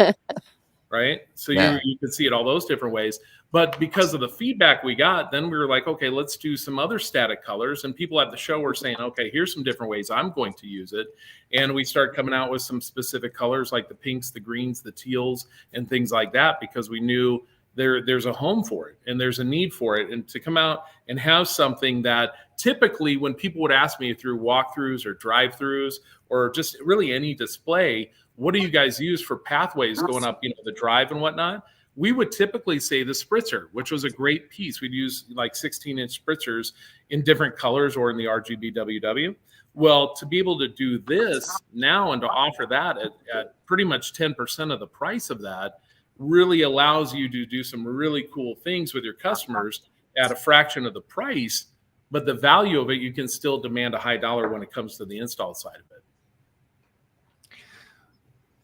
right? So you can see it all those different ways. But because of the feedback we got, then we were like, okay, let's do some other static colors. And people at the show were saying, okay, here's some different ways I'm going to use it. And we started coming out with some specific colors like the pinks, the greens, the teals, and things like that, because we knew there's a home for it and there's a need for it. And to come out and have something that typically when people would ask me through walkthroughs or drive-throughs or just really any display, what do you guys use for pathways going up, the drive and whatnot? We would typically say the spritzer, which was a great piece. We'd use like 16-inch spritzers in different colors or in the RGB WW. Well, to be able to do this now and to offer that at pretty much 10% of the price of that really allows you to do some really cool things with your customers at a fraction of the price, but the value of it, you can still demand a high dollar when it comes to the install side of it.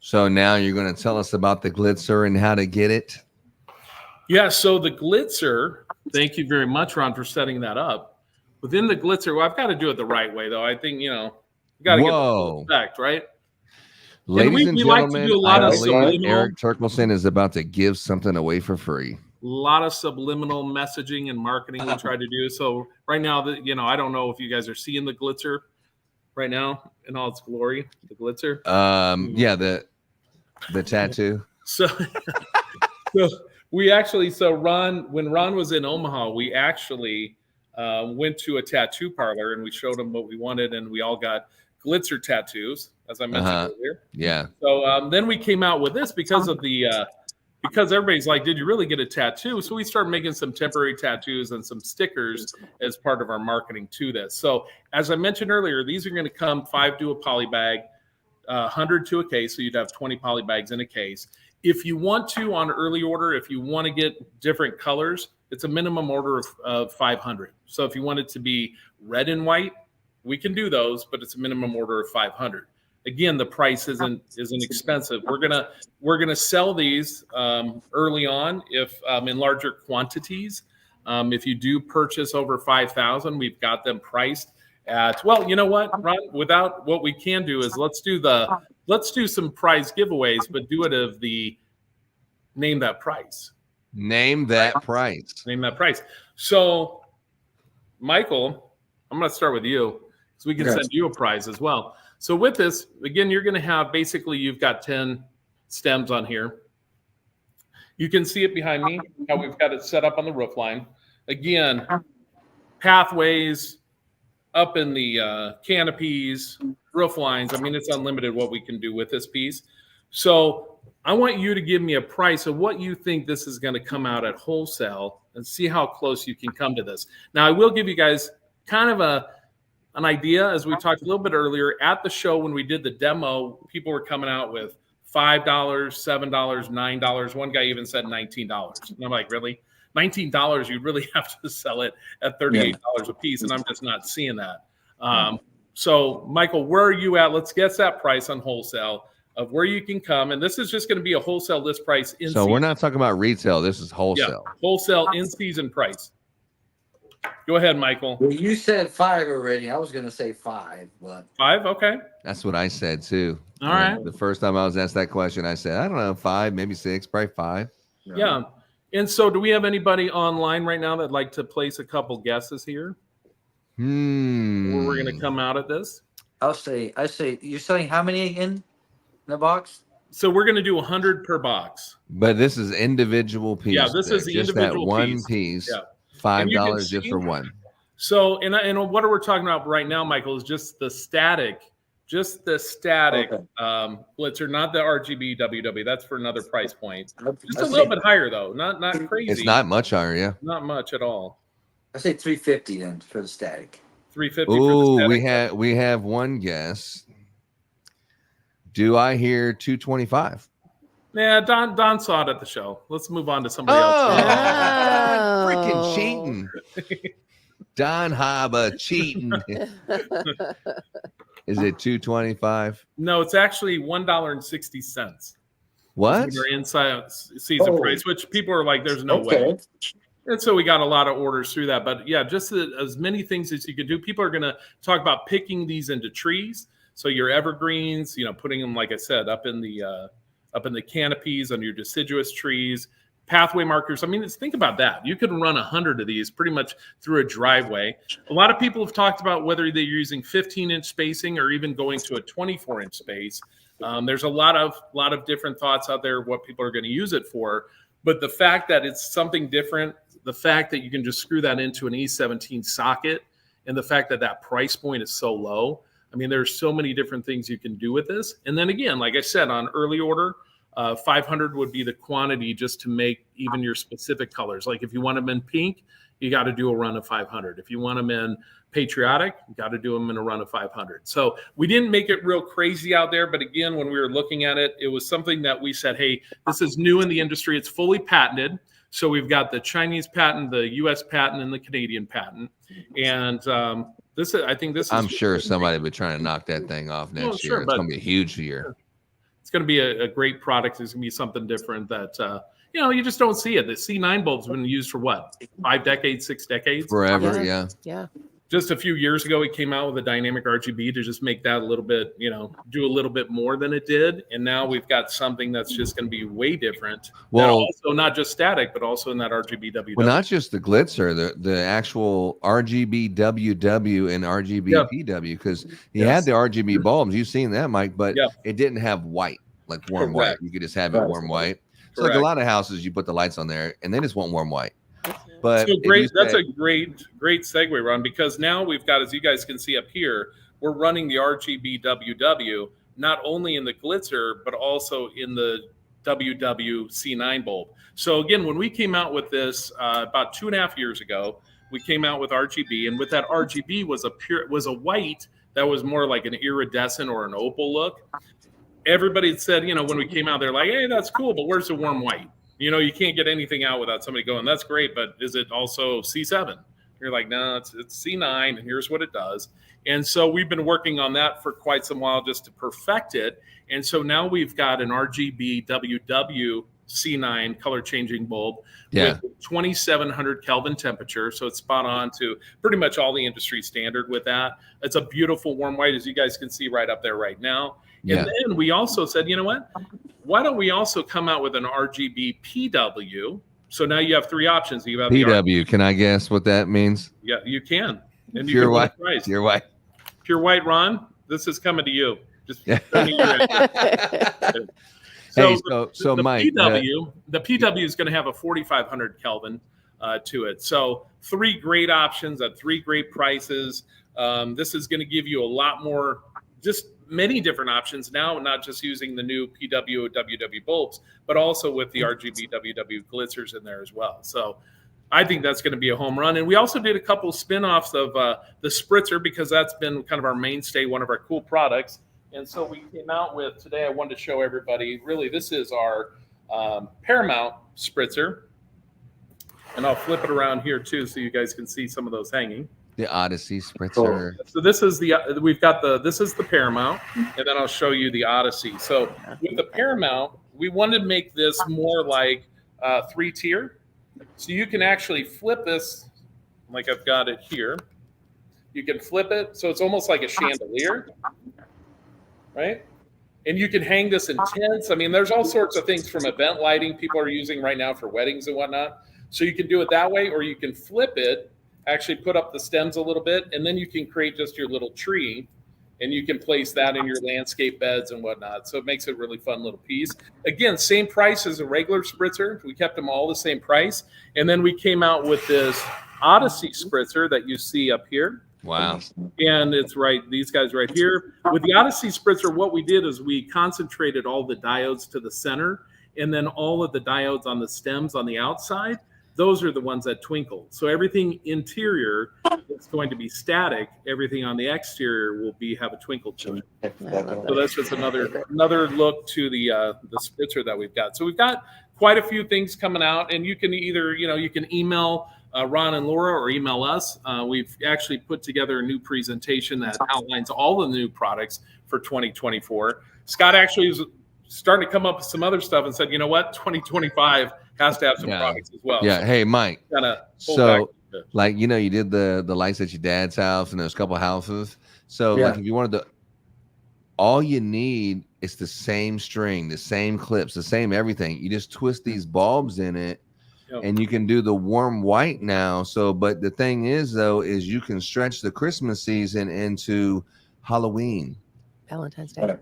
So now you're going to tell us about the Glitzer and how to get it. Yeah, so the Glitzer, thank you very much, Ron, for setting that up. Within the Glitzer, well, I've got to do it the right way, though. I think, you got to get the respect, right? Ladies and gentlemen, like to do a lot of Erik Terkelsen is about to give something away for free. A lot of subliminal messaging and marketing we try to do. So right now, I don't know if you guys are seeing the Glitzer right now in all its glory, the Glitzer. Yeah, the tattoo. So Ron, when Ron was in Omaha, we actually went to a tattoo parlor and we showed him what we wanted, and we all got Glitzer tattoos, as I mentioned earlier. Yeah. So then we came out with this because everybody's like, did you really get a tattoo? So we started making some temporary tattoos and some stickers as part of our marketing to this. So as I mentioned earlier, these are going to come 5 to a poly bag, 100 to a case. So you'd have 20 poly bags in a case. If you want to, on early order, if you want to get different colors, it's a minimum order of 500. So if you want it to be red and white, we can do those, but it's a minimum order of 500. Again, the price isn't expensive. We're gonna sell these early on if in larger quantities. If you do purchase over 5,000, we've got them priced at, well, you know what, Ron? Without, what we can do is let's do some prize giveaways, but do it of the name that price. Name that price. Name that price. So, Michael, I'm going to start with you, so we can send you a prize as well. So with this, again, you're going to have basically you've got 10 stems on here. You can see it behind me, how we've got it set up on the roof line. Again, pathways up in the canopies, roof lines. I mean, it's unlimited what we can do with this piece. So I want you to give me a price of what you think this is going to come out at wholesale and see how close you can come to this. Now, I will give you guys kind of an idea, as we talked a little bit earlier. At the show when we did the demo, people were coming out with $5, $7, $9. One guy even said $19. And I'm like, really? $19, you'd really have to sell it at $38 a piece, and I'm just not seeing that. So, Michael, where are you at? Let's guess that price on wholesale of where you can come. And this is just going to be a wholesale list price. In so season. We're not talking about retail. This is wholesale. Yeah, wholesale in-season price. Go ahead, Michael. Well, you said 5 already. I was going to say 5, but 5, okay. That's what I said too. All right. The first time I was asked that question, I said, I don't know, 5, maybe 6, probably 5. Yeah. And so do we have anybody online right now that'd like to place a couple guesses here? Where we're going to come out at this? I say, you're selling how many in the box? So we're going to do 100 per box. But this is individual piece. Yeah, this is the just individual that one piece. Yeah. $5 just for one. So, and what we're talking about right now, Michael, is just the static blitzer, not the RGB WW. That's for another price point. Just a little bit higher though, not crazy. It's not much higher, yeah. Not much at all. I say 350 then for the static. 350. Ooh, for the static. we have one guess. Do I hear 225? Yeah, Don saw it at the show. Let's move on to somebody else. Freaking cheating. Don Haba cheating. Is it 225? No, it's actually $1.60. What? Your inside season price, which people are like, there's no way. And so we got a lot of orders through that. But yeah, just as many things as you could do. People are going to talk about picking these into trees. So your evergreens, putting them, like I said, up in the canopies on your deciduous trees, pathway markers. I mean, think about that. You could run 100 of these pretty much through a driveway. A lot of people have talked about whether they're using 15-inch spacing or even going to a 24-inch space. There's a lot of different thoughts out there of what people are going to use it for. But the fact that it's something different, the fact that you can just screw that into an E17 socket, and the fact that that price point is so low, I mean, there's so many different things you can do with this. And then again, like I said, on early order, 500 would be the quantity just to make even your specific colors. Like if you want them in pink, you got to do a run of 500. If you want them in patriotic, you got to do them in a run of 500. So we didn't make it real crazy out there. But again, when we were looking at it, it was something that we said, hey, this is new in the industry. It's fully patented. So we've got the Chinese patent, the U.S. patent, and the Canadian patent. And I'm sure somebody will be trying to knock that thing off next year. It's going to be a huge year. It's going to be a great product. It's going to be something different that, you just don't see it. The C9 bulb's been used for what, 5 decades, 6 decades? Forever, Yeah. Just a few years ago, we came out with a dynamic RGB to just make that a little bit, do a little bit more than it did. And now we've got something that's just going to be way different. Well, also not just static, but also in that RGB WW. Well, not just the glitzer, the actual RGB WW and RGB PW, because you had the RGB bulbs. You've seen that, Mike, but it didn't have white, like warm white. You could just have it warm white. So like a lot of houses, you put the lights on there and they just want warm white. But so great. That's a great segue, Ron, because now we've got, as you guys can see up here, we're running the RGB WW not only in the glitzer, but also in the WW C9 bulb. So again, when we came out with this about 2.5 years ago, we came out with RGB, and with that RGB was a white that was more like an iridescent or an opal look. Everybody had said, when we came out, they're like, hey, that's cool, but where's the warm white? You can't get anything out without somebody going, that's great, but is it also C7? You're like, no, it's C9, and here's what it does. And so we've been working on that for quite some while just to perfect it. And so now we've got an RGB WW C9 color changing bulb with 2700 Kelvin temperature. So it's spot on to pretty much all the industry standard with that. It's a beautiful warm white, as you guys can see right up there right now. And then we also said, you know what? Why don't we also come out with an RGB PW? So now you have 3 options. You have PW. Can I guess what that means? Yeah, you can. And Pure white. Pure white. Pure white, Ron. This is coming to you. Just Yeah. don't need your So the Mike, the PW is going to have a 4,500 Kelvin to it. So 3 great options at 3 great prices. This is going to give you a lot more, just many different options now, not just using the new PW WW bulbs, but also with the RGB WW glitzers in there as well. So I think that's going to be a home run. And we also did a couple spin-offs of the spritzer, because that's been kind of our mainstay, one of our cool products. And so we came out with, today I wanted to show everybody, really, this is our Paramount spritzer. And I'll flip it around here too, so you guys can see some of those hanging. the Odyssey spritzer. So this is this is the Paramount, and then I'll show you the Odyssey. So with the Paramount, we wanted to make this more like 3-tier. So you can actually flip this, like I've got it here. You can flip it, so it's almost like a chandelier, right? And you can hang this in tents. I mean, there's all sorts of things from event lighting people are using right now for weddings and whatnot. So you can do it that way, or you can flip it, actually put up the stems a little bit, and then you can create just your little tree, and you can place that in your landscape beds and whatnot. So it makes it a really fun little piece. Again, same price as a regular spritzer. We kept them all the same price. And then we came out with this Odyssey spritzer that you see up here. Wow. And it's right, these guys right here. With the Odyssey spritzer, what we did is we concentrated all the diodes to the center, and then all of the diodes on the stems on the outside, those are the ones that twinkle. So everything interior is going to be static. Everything on the exterior will have a twinkle to it. So that's just another look to the spritzer that we've got. So we've got quite a few things coming out, and you can either, you can email Ron and Laura or email us. We've actually put together a new presentation that outlines all the new products for 2024. Scott actually is starting to come up with some other stuff and said, you know what, 2025 has to have some products as well. Yeah. So hey, Mike. So, like, you did the lights at your dad's house, and there's a couple houses. So like, if you wanted to, all you need is the same string, the same clips, the same everything. You just twist these bulbs in it, and you can do the warm white now. So, but the thing is, though, is you can stretch the Christmas season into Halloween, Valentine's Day.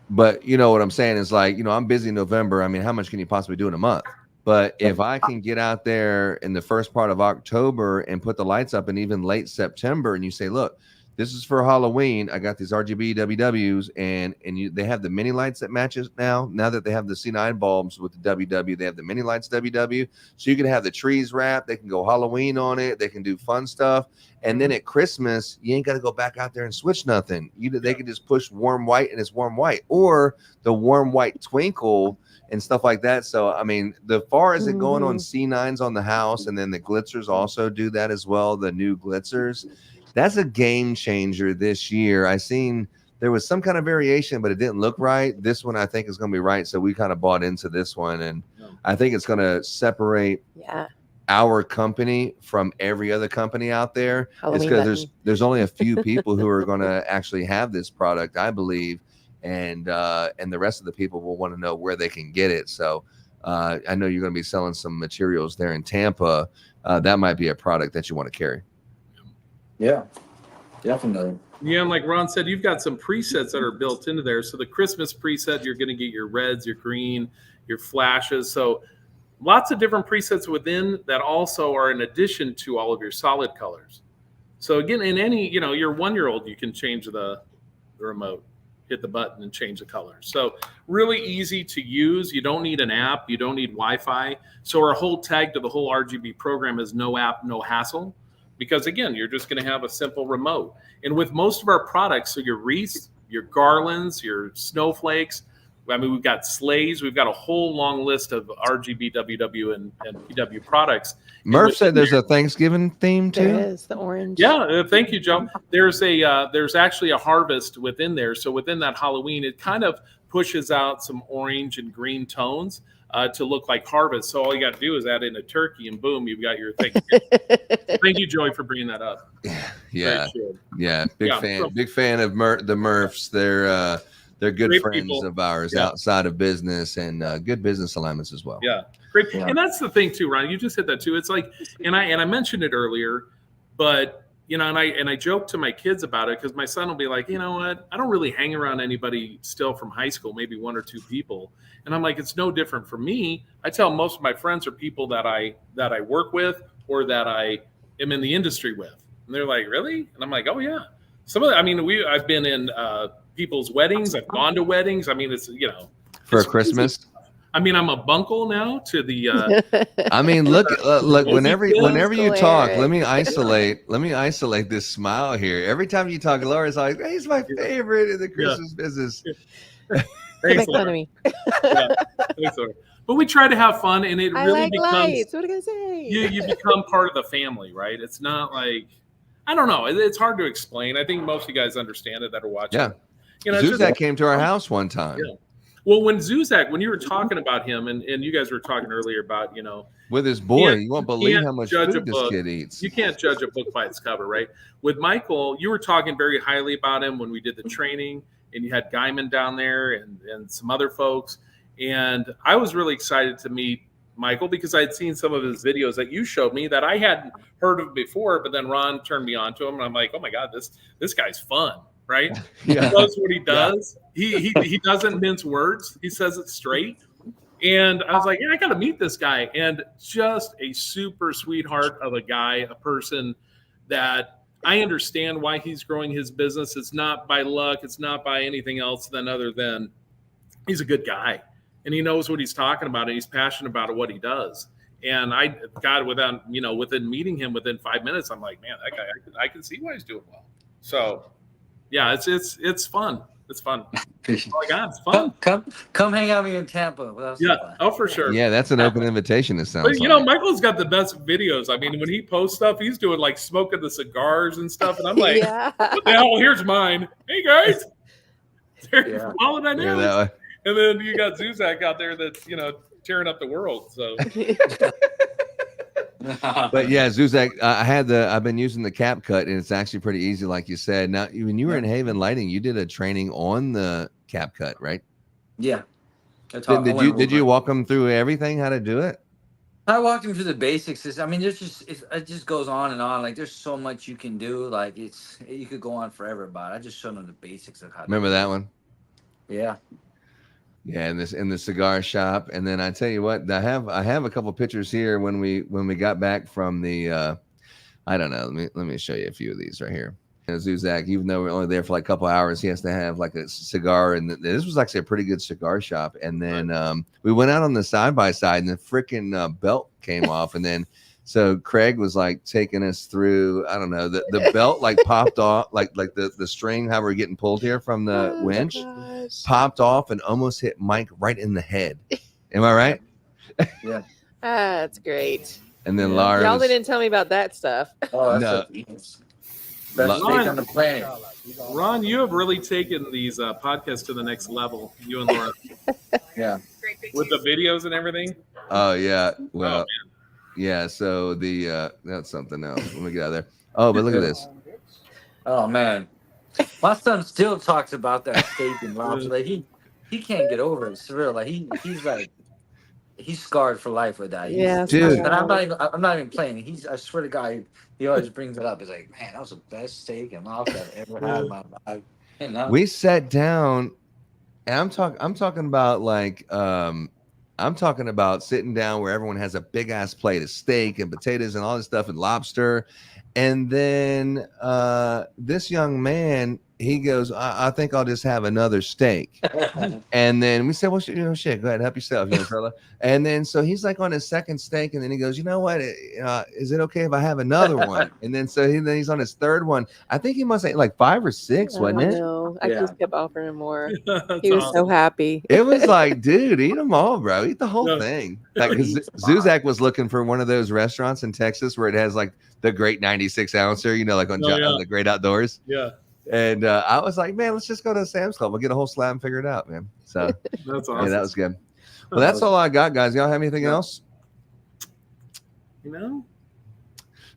But you know what I'm saying is, like, I'm busy in November. I mean, how much can you possibly do in a month? But if I can get out there in the first part of October and put the lights up, and even late September, and you say, look, this is for Halloween. I got these RGB WWs, and they have the mini lights that matches now. Now that they have the C9 bulbs with the WW, they have the mini lights WW. So you can have the trees wrapped. They can go Halloween on it. They can do fun stuff. And then at Christmas, you ain't got to go back out there and switch nothing. They can just push warm white, and it's warm white, or the warm white twinkle and stuff like that. So, I mean, the far as it going on C9s on the house, and then the glitzers also do that as well, the new glitzers. That's a game changer this year. I seen there was some kind of variation, but it didn't look right. This one I think is going to be right. So we kind of bought into this one, and I think it's going to separate our company from every other company out there. It's because there's only a few people who are going to actually have this product, I believe, and the rest of the people will want to know where they can get it. So I know you're going to be selling some materials there in Tampa. That might be a product that you want to carry. Yeah, definitely. Yeah, and like Ron said, you've got some presets that are built into there. So the Christmas preset, you're going to get your reds, your green, your flashes. So lots of different presets within that also are in addition to all of your solid colors. So again, in any, your 1-year-old, you can change the remote, hit the button and change the color. So really easy to use. You don't need an app. You don't need Wi-Fi. So our whole tag to the whole RGB program is no app, no hassle. Because again, you're just going to have a simple remote. And with most of our products, so your wreaths, your garlands, your snowflakes, I mean, we've got sleighs, we've got a whole long list of RGB, WW, and PW products. Murph said there's a Thanksgiving theme too. There is the orange. Yeah, thank you, Joe. There's actually a harvest within there. So within that Halloween, it kind of pushes out some orange and green tones to look like harvest. So all you got to do is add in a turkey, and boom, you've got your thing. Thank you, Joey, for bringing that up. Yeah. Big fan of the Murphs. They're good Great friends people of ours outside of business, and good business alignments as well. Yeah, great. Yeah. And that's the thing too, Ryan. You just hit that too. It's like, and I mentioned it earlier, but you know, and I joke to my kids about it because my son will be like, you know what, I don't really hang around anybody still from high school, maybe 1 or 2 people. And I'm like, it's no different for me. I tell most of my friends are people that I work with or that I am in the industry with. And they're like, really? And I'm like, oh yeah. I've been in people's weddings. I've gone to weddings. I mean, it's, you know, For Christmas. Crazy. I mean, I'm a bunkle now to the. I mean, look. Whenever you talk, Eric. let me isolate this smile here. Every time you talk, Laura's like, hey, "He's my favorite in the Christmas business." Make fun of me. Yeah, thanks, Laura. But we try to have fun, and it I really like becomes. lights. What are I gonna say? You become part of the family, right? It's not like, I don't know. It's hard to explain. I think most of you guys understand it that are watching. Yeah. You know, Zuzack came to our house one time. Yeah. Well, when you were talking about him, and you guys were talking earlier about, you know, With his boy, you won't believe how much food this kid eats. You can't judge a book by its cover, right? With Michael, you were talking very highly about him when we did the training, and you had Guyman down there and some other folks. And I was really excited to meet Michael because I had seen some of his videos that you showed me that I hadn't heard of before, but then Ron turned me on to him, and I'm like, oh my God, this guy's fun. Right? Yeah. He knows what he does. Yeah. He doesn't mince words. He says it straight. And I was like, yeah, I got to meet this guy. And just a super sweetheart of a guy, a person that I understand why he's growing his business. It's not by luck. It's not by anything else other than he's a good guy. And he knows what he's talking about, and he's passionate about what he does. And within meeting him within 5 minutes, I'm like, man, that guy, I can see why he's doing well. So yeah, it's fun. It's fun. Oh my God, it's fun. Come hang out with me in Tampa. Yeah, oh for sure. Yeah, that's an open invitation. It sounds. But you know, Michael's got the best videos. I mean, when he posts stuff, he's doing like smoking the cigars and stuff, and I'm like, what the hell? Here's mine. Hey guys, follow that now. And then you got Zuzack out there that's, you know, tearing up the world. So. But yeah, Zuzack, I've been using the cap cut, and it's actually pretty easy, like you said. Now, when you were in Haven Lighting, you did a training on the cap cut, right? Yeah. Did you walk them through everything, how to do it? I walked him through the basics. I mean, it just goes on and on. Like, there's so much you can do. Like, you could go on forever about it. I just showed him the basics of how. Remember that one? Yeah. Yeah, in the cigar shop, and then I tell you what, I have a couple pictures here when we got back from the, I don't know. Let me show you a few of these right here. And Zuzack, even though we're only there for like a couple hours, he has to have like a cigar, and this was actually a pretty good cigar shop. And then we went out on the side by side, and the freaking belt came off, and then. So Craig was like taking us through, I don't know, the belt like popped off, like the string, how we're getting pulled here from the winch, popped off and almost hit Mike right in the head. Am I right? Yeah. That's great. And then Laura. Y'all didn't tell me about that stuff. Oh, that's best steak on the planet. Ron, you have really taken these podcasts to the next level, you and Laura. Yeah. With the videos and everything. Oh, yeah. Well. Yeah, so that's something else. Let me get out of there. Oh, but look at this. Oh man, my son still talks about that steak and lobster. Like he can't get over it. It's real. Like he's scarred for life with that. Yeah, dude. And I'm not even playing. I swear to God, he always brings it up. He's like, man, that was the best steak and lobster I've ever had in my life. We sat down, and I'm talking about like I'm talking about sitting down where everyone has a big ass plate of steak and potatoes and all this stuff and lobster. And then this young man, he goes, I think I'll just have another steak. And then we said, well, shit, go ahead, help yourself, young fella. And then so he's like on his second steak, and then he goes, you know what? Is it okay if I have another one? And then so then he's on his third one. I think he must have like 5 or 6, wasn't it? No, I just kept offering him more. He was so happy. It was like, dude, eat them all, bro. Eat the whole thing. Like, Zuzack was looking for one of those restaurants in Texas where it has like the great 96 ouncer, you know, like on the Great Outdoors. Yeah. And I was like, man, let's just go to Sam's Club. We'll get a whole slab and figure it out, man. So that's awesome. Yeah, that was good. Well, that's all I got, guys. Y'all have anything else? You know?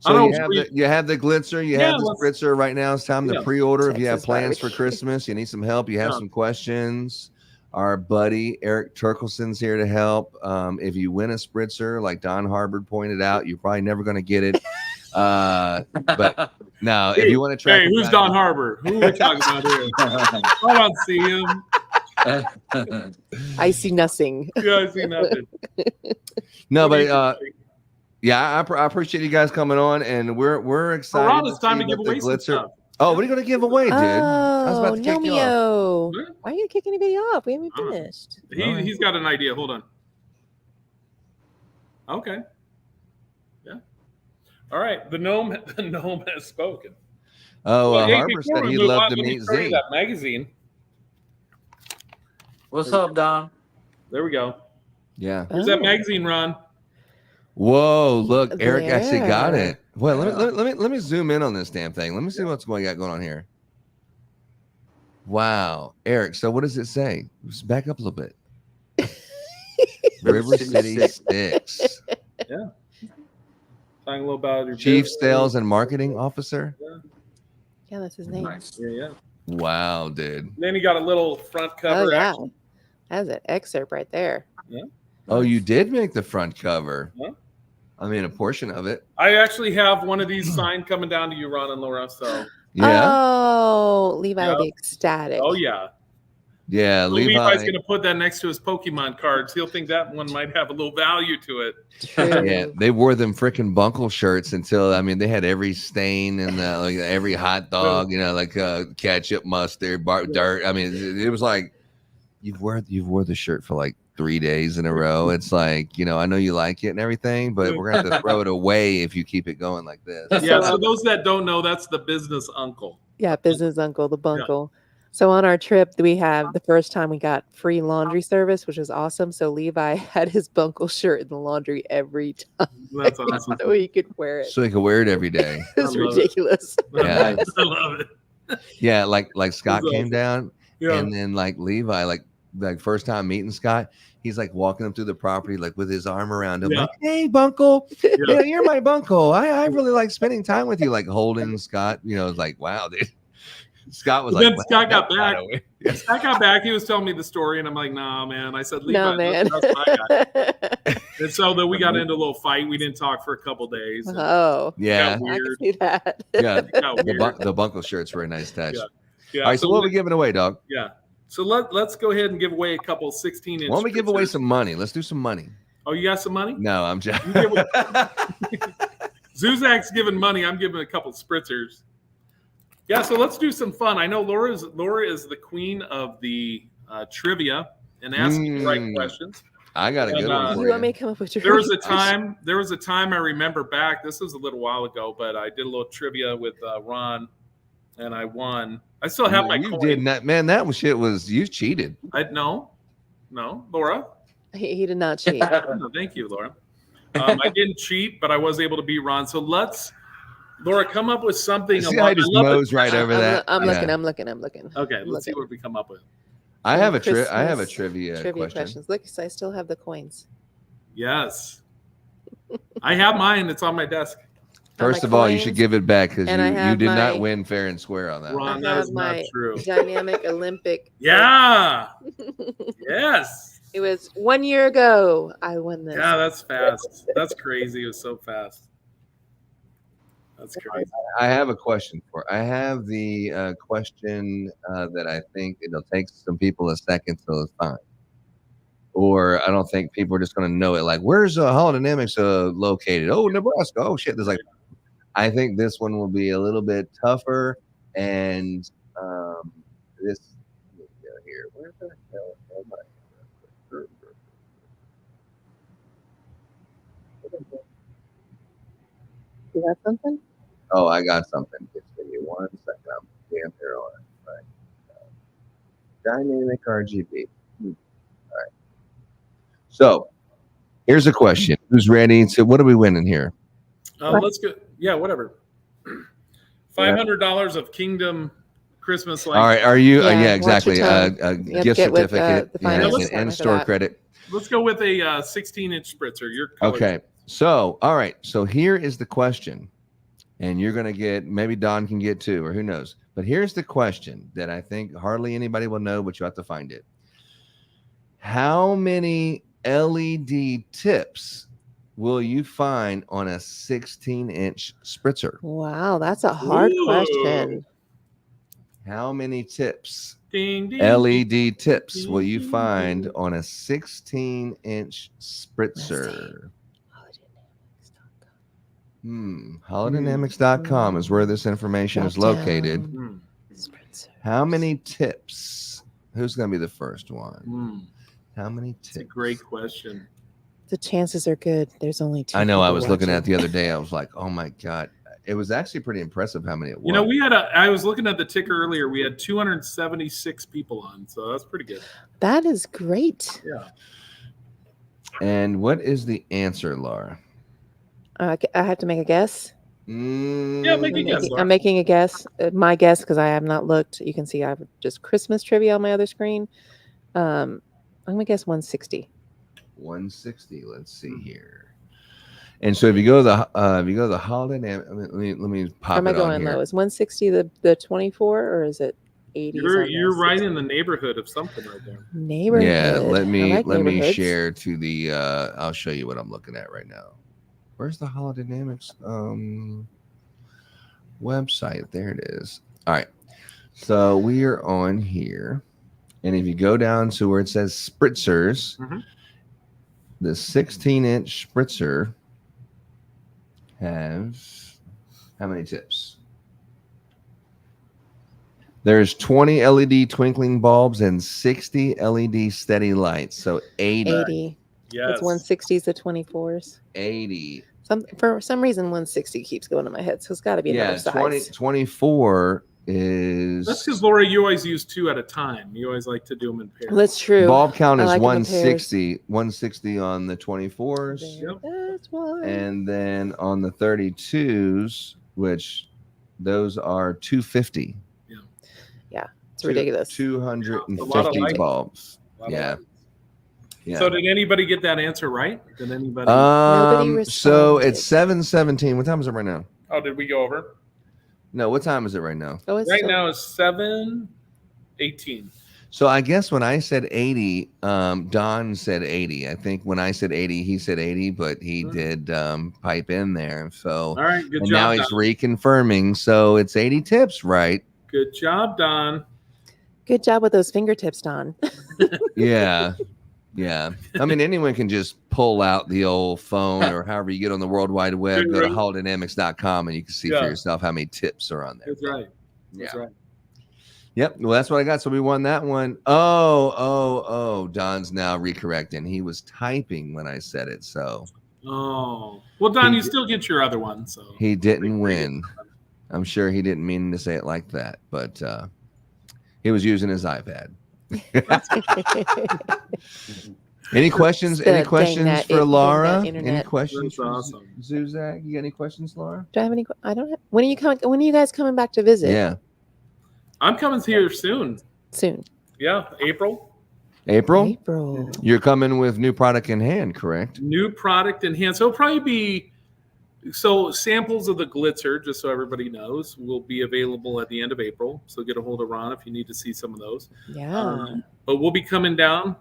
So you have the glitzer, you have the spritzer right now. It's time to pre-order. If you have plans for Christmas, you need some help, you have some questions. Our buddy Erik Terkelsen's here to help. If you win a spritzer, like Don Harbord pointed out, you're probably never going to get it. But Now, if you want to track, Hey, who's Don Harbor? Who are we talking about here? I don't see him. I see nothing. Yeah, I see nothing. No, but yeah, I appreciate you guys coming on, and we're excited. Ron, it's time see to give what the away some stuff. Oh, what are you going to give away, dude? I was Oh, about to kick you off. Nomeo. Huh? Why are you kicking anybody off? We haven't finished. He's got an idea. Hold on. Okay. Yeah. All right. The gnome has spoken. Oh, Well, hey, Harbor before said we he'd move love on, to let me meet show you Z. that magazine. What's up, Don? There we go. Yeah. Here's that magazine, Ron. Whoa, look, Eric actually got There. it. Well, let me zoom in on this damn thing. Let me see what's going on here. Wow, Eric. So what does it say? Just back up a little bit. River City Sticks. Yeah. Talking a little about your Chief business. Sales and Marketing Officer. Yeah, that's his name. Nice. Yeah. Wow, dude. Then he got a little front cover. Oh, yeah. action. That's an excerpt right there. Oh, you did make the front cover. Yeah. I mean, a portion of it. I actually have one of these signed coming down to you, Ron and Laura. So, Yeah. Oh, Levi would be ecstatic. oh yeah. Yeah, So Levi's going to put that next to his Pokemon cards. He'll think that one might have a little value to it. True. Yeah, they wore them freaking bunkle shirts until they had every stain and like every hot dog, like ketchup, mustard, dirt. I mean, it was like you've wore the shirt for like 3 days in a row. It's like, I know you like it and everything, but we're gonna have to throw it away if you keep it going like this. Yeah. So those that don't know, that's the business uncle. Yeah, business uncle, the bunkle. So on our trip, we have the first time we got free laundry service, which was awesome. So Levi had his bunkle shirt in the laundry every time. That's awesome. So he could wear it. So you can wear it every day. It's I love it. ridiculous. Yeah. I love it. Yeah, like Scott That's came down, Yeah. and then like Levi, like first time meeting Scott, he's like walking him through the property, like with his arm around him, Yeah. like, "Hey, Bunkle, Yeah. yeah, you're my Bunkle. I really like spending time with you." Like holding Scott, it's like, wow, dude. Scott was Then like, Scott got "Wow, back. Scott, Yeah, Scott got back. He was telling me the story, and I'm like, "Nah, man." I said, "Levi, No, man. that's my guy." And so then we got into a little fight. We didn't talk for a couple days. and Oh, Yeah, Got I can weird. see that. yeah. it got The, weird. the Bunkle shirt's were a nice touch. Yeah. Yeah. All right, so what are we giving away, dog? Yeah. So let's go ahead and give away a couple 16-inch. Why don't we give away spritzers. some money? Let's do some money. Oh, you got some money? No, I'm just. Zuzack's giving money. I'm giving a couple spritzers. Yeah, so let's do some fun. I know Laura is the queen of the trivia and asking the right questions. I got a good one for You want me to come up with your There was a time I remember back. This was a little while ago, but I did a little trivia with Ron, and I won. I still have my You coin. did not, man. That shit was you cheated. No, Laura. He did not cheat. No, thank you, Laura. I didn't cheat, but I was able to beat Ron. So Laura, come up with something. See how he just mows right over that. I'm Yeah. looking. Okay, let's see what we come up with. I have a Christmas trivia question. questions. Look, I still have the coins. Yes, I have mine. It's on my desk. First my of all, you coins, should give it back because and I you have did not my- win fair and square on that. Ron, I that have is not my true. dynamic Olympic. Yeah. Yes. It was 1 year ago. I won this. Yeah, that's fast. That's crazy. It was so fast. That's crazy. I have a question I have the question that I think it'll take some people a second to find. Or I don't think people are just going to know it. Like, where's Holodynamics located? Oh, Nebraska. Oh, shit. There's I think this one will be a little bit tougher. And this here. Where the hell am I? You got something? Oh, I got something. Just give me 1 second. I'm damn here on it. Right. Dynamic RGB. All right. So here's a question. Who's ready to? What are we winning here? Let's go. Yeah, whatever. $500 of Kingdom Christmas lights. All right. Are you? Yeah, Yeah, watch exactly. your A have to gift get with, certificate the finance and department for store that. credit. Let's go with a 16-inch spritzer. Your color. Okay. So, all right. So here is the question, and you're going to get, maybe Don can get 2, or who knows. But here's the question that I think hardly anybody will know, but you have to find it. How many LED tips will you find on a 16-inch spritzer? Wow, that's a hard Ooh. question. How many tips, Ding, ding, LED tips, will you ding, find ding. on a 16-inch spritzer? Holodynamics.com is where this information is located. Hmm. How many tips? Who's going to be the first one? Hmm. How many tips? It's a great question. The chances are good. There's only 2. I know. I people was looking at watching. the other day. I was like, oh my God. It was actually pretty impressive how many it was. You know, I was looking at the ticker earlier. We had 276 people on, so that's pretty good. That is great. Yeah. And what is the answer, Laura? I have to make a guess. Yeah, make a guess, Laura. I'm making a guess. My guess, because I have not looked. You can see I have just Christmas trivia on my other screen. I'm gonna guess 160. 160. Let's see here. And so if you go to the holiday, let me pop Am I it on going here. low? Is 160 the 24, or is it 80? You're right in the neighborhood of something right there. Neighborhood. Yeah, let me I like me neighborhoods. share to the. I'll show you what I'm looking at right now. Where's the Holodynamics website? There it is. All right, so we are on here, and if you go down to where it says spritzers, the 16-inch spritzer has how many tips? There's 20 LED twinkling bulbs and 60 LED steady lights. So 80. Yes. It's 160s to 24s. 80. For some reason, 160 keeps going in my head, so it's got to be another size. 24 is. That's because Laura, you always use 2 at a time. You always like to do them in pairs. That's true. Bulb count is I like 'em in pairs. 160. 160 on the 24s. Yep. That's why. And then on the 32s, which those are 250. Yeah, it's ridiculous. 250 bulbs. Yeah. Yeah. So did anybody get that answer right? Did anybody? Nobody So responded. it's 7:17. What time is it right now? Oh, did we go over? No, what time is it right now? Oh, it's Right still- now it's 7:18. So I guess when I said 80, Don said 80. I think when I said 80, he said 80, but he did pipe in there. So All right, good and job. now he's Don. reconfirming. So it's 80 tips, right? Good job, Don. Good job with those fingertips, Don. Yeah. Yeah. I mean, anyone can just pull out the old phone or however you get on the World Wide Web, go to holodynamics.com, and you can see for yourself how many tips are on there. That's right. That's right. Yep. Well, that's what I got. So we won that one. Oh. Don's now recorrecting. He was typing when I said it. So Oh. Well, Don, you still get your other one. So he didn't win. I'm sure he didn't mean to say it like that, but he was using his iPad. Any questions? Any questions for Laura? Any questions? That's awesome. Zuzack, you got any questions, Laura? Do I have any? I don't have. When are you coming? When are you guys coming back to visit? Yeah. I'm coming here soon. Soon. Yeah, April. April? April. You're coming with new product in hand, correct? New product in hand. So it'll probably be samples of the glitzer, just so everybody knows, will be available at the end of April. So get a hold of Ron if you need to see some of those. Yeah. But we'll be coming down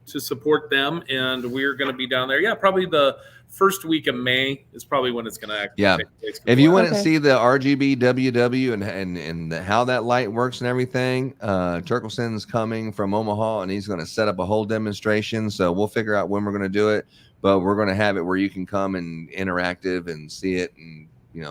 to support them, and we're going to be down there. Yeah, probably the first week of May is probably when it's going to actually take place. If you want to Okay. see the RGB WW and how that light works and everything, Terkelsen's coming from Omaha, and he's going to set up a whole demonstration. So we'll figure out when we're going to do it, but we're going to have it where you can come and interactive and see it and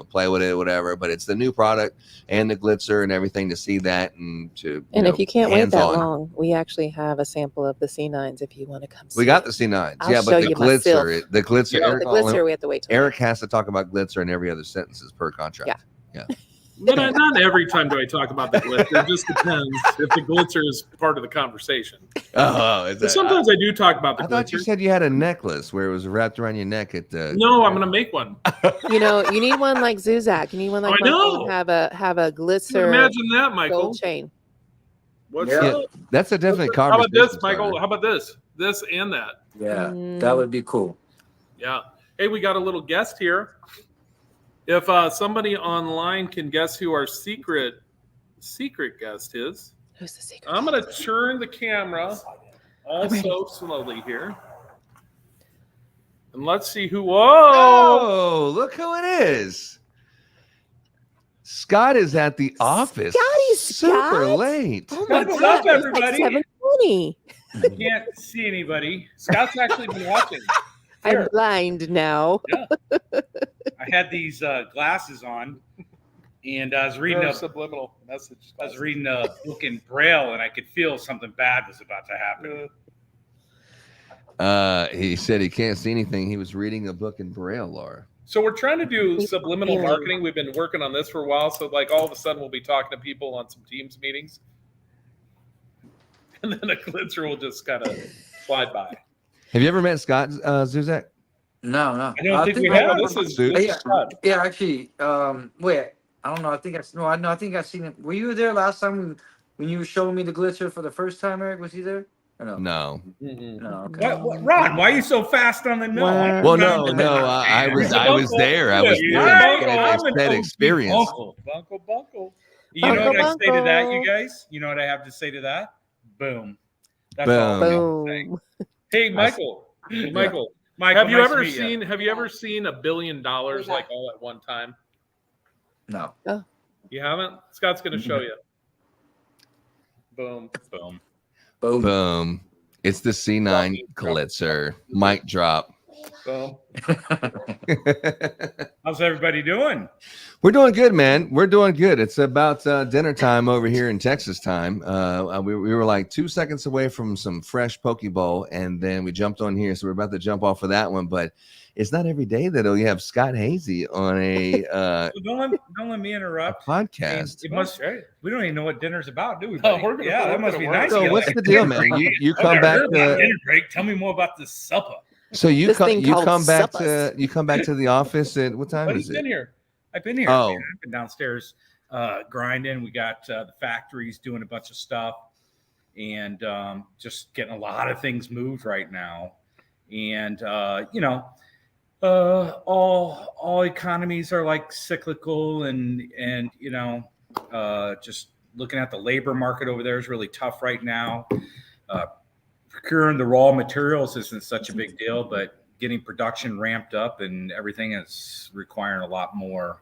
play with it, whatever. But it's the new product and the glitzer and everything to see that and to. And if you can't wait that hands-on. long, we actually have a sample of the C9s if you want to come see. We got the C9s, I'll yeah, show but the you myself. glitzer, the glitzer, Yeah, Eric, the glitzer we have to wait till. Eric has to talk about glitzer in every other sentences per contract. Yeah. But not every time do I talk about the glitzer. It just depends if the glitzer is part of the conversation. Oh, is But that, sometimes I do talk about the I glitzer. thought you said you had a necklace where it was wrapped around your neck at the. No, I'm going to make one. You need one like Zuzack. You need one like I Michael. know. Have a glitzer Imagine that, Michael. gold chain. What's Yeah, up? that's a definite How about conversation. this, Michael? How about this? This and that. Yeah, that would be cool. Yeah. Hey, we got a little guest here. If somebody online can guess who our secret guest is, Who's the secret? I'm going to turn the camera also slowly here. And let's see who. Whoa! Oh, look who it is. Scott is at the office. Super Scott? late. Oh my What's God, up, it's everybody? Like 7:20. Can't see anybody. Scott's actually been watching. I'm Here. blind now. Yeah. I had these glasses on, and I was reading Your a subliminal message. I was reading a book in Braille, and I could feel something bad was about to happen. He said he can't see anything. He was reading a book in Braille, Laura. So we're trying to do subliminal marketing. We've been working on this for a while. So like all of a sudden we'll be talking to people on some Teams meetings. And then a glitzer will just kind of slide by. Have you ever met Scott Zuzack? No. I don't think we have. This is Yeah, Scott. yeah, actually, wait, I don't know. I think I think I've seen it. Were you there last time when you were showing me the glitcher for the first time, Eric? Was he there? Or no? No. Mhm. No. Okay. What, Ron? Why are you so fast on the no? Wow. Well, no. I was there. I was Yeah, there. I'm It's an that OG experience. Bunkle. You know what I Bunkle, say to that, bunkle. you guys? You know what I have to say to that? Boom. That's all. Boom. Boom. Hey, Michael. Michael, Have you nice ever to meet seen? Have you ever seen $1 billion like all at one time? No. You haven't? Scott's going to show you. Boom. Boom. Boom. Boom. It's the C9 Glitzer. Mic drop. Boom. How's everybody doing? We're doing good, man. We're doing good. It's about dinner time over here in Texas time. We were like 2 seconds away from some fresh poke bowl, and then we jumped on here. So we're about to jump off of that one. But it's not every day that you have Scott Hazy on a Don't let me interrupt. podcast. It must. We don't even know what dinner's about, do we? Oh, buddy? we're gonna- yeah, we're that must gonna be work. nice. So You what's got the a deal, dinner man? break. You I've come never back heard about to dinner break. Tell me more about the supper. so you This come thing called back suppas. to you come back to the office at what time But is he's been it? here. I've been here. Oh. Man. I've been downstairs grinding. We got the factories doing a bunch of stuff, and just getting a lot of things moved right now. And all economies are like cyclical, and just looking at the labor market over there is really tough right now. Procuring the raw materials isn't such a big deal, but getting production ramped up and everything is requiring a lot more.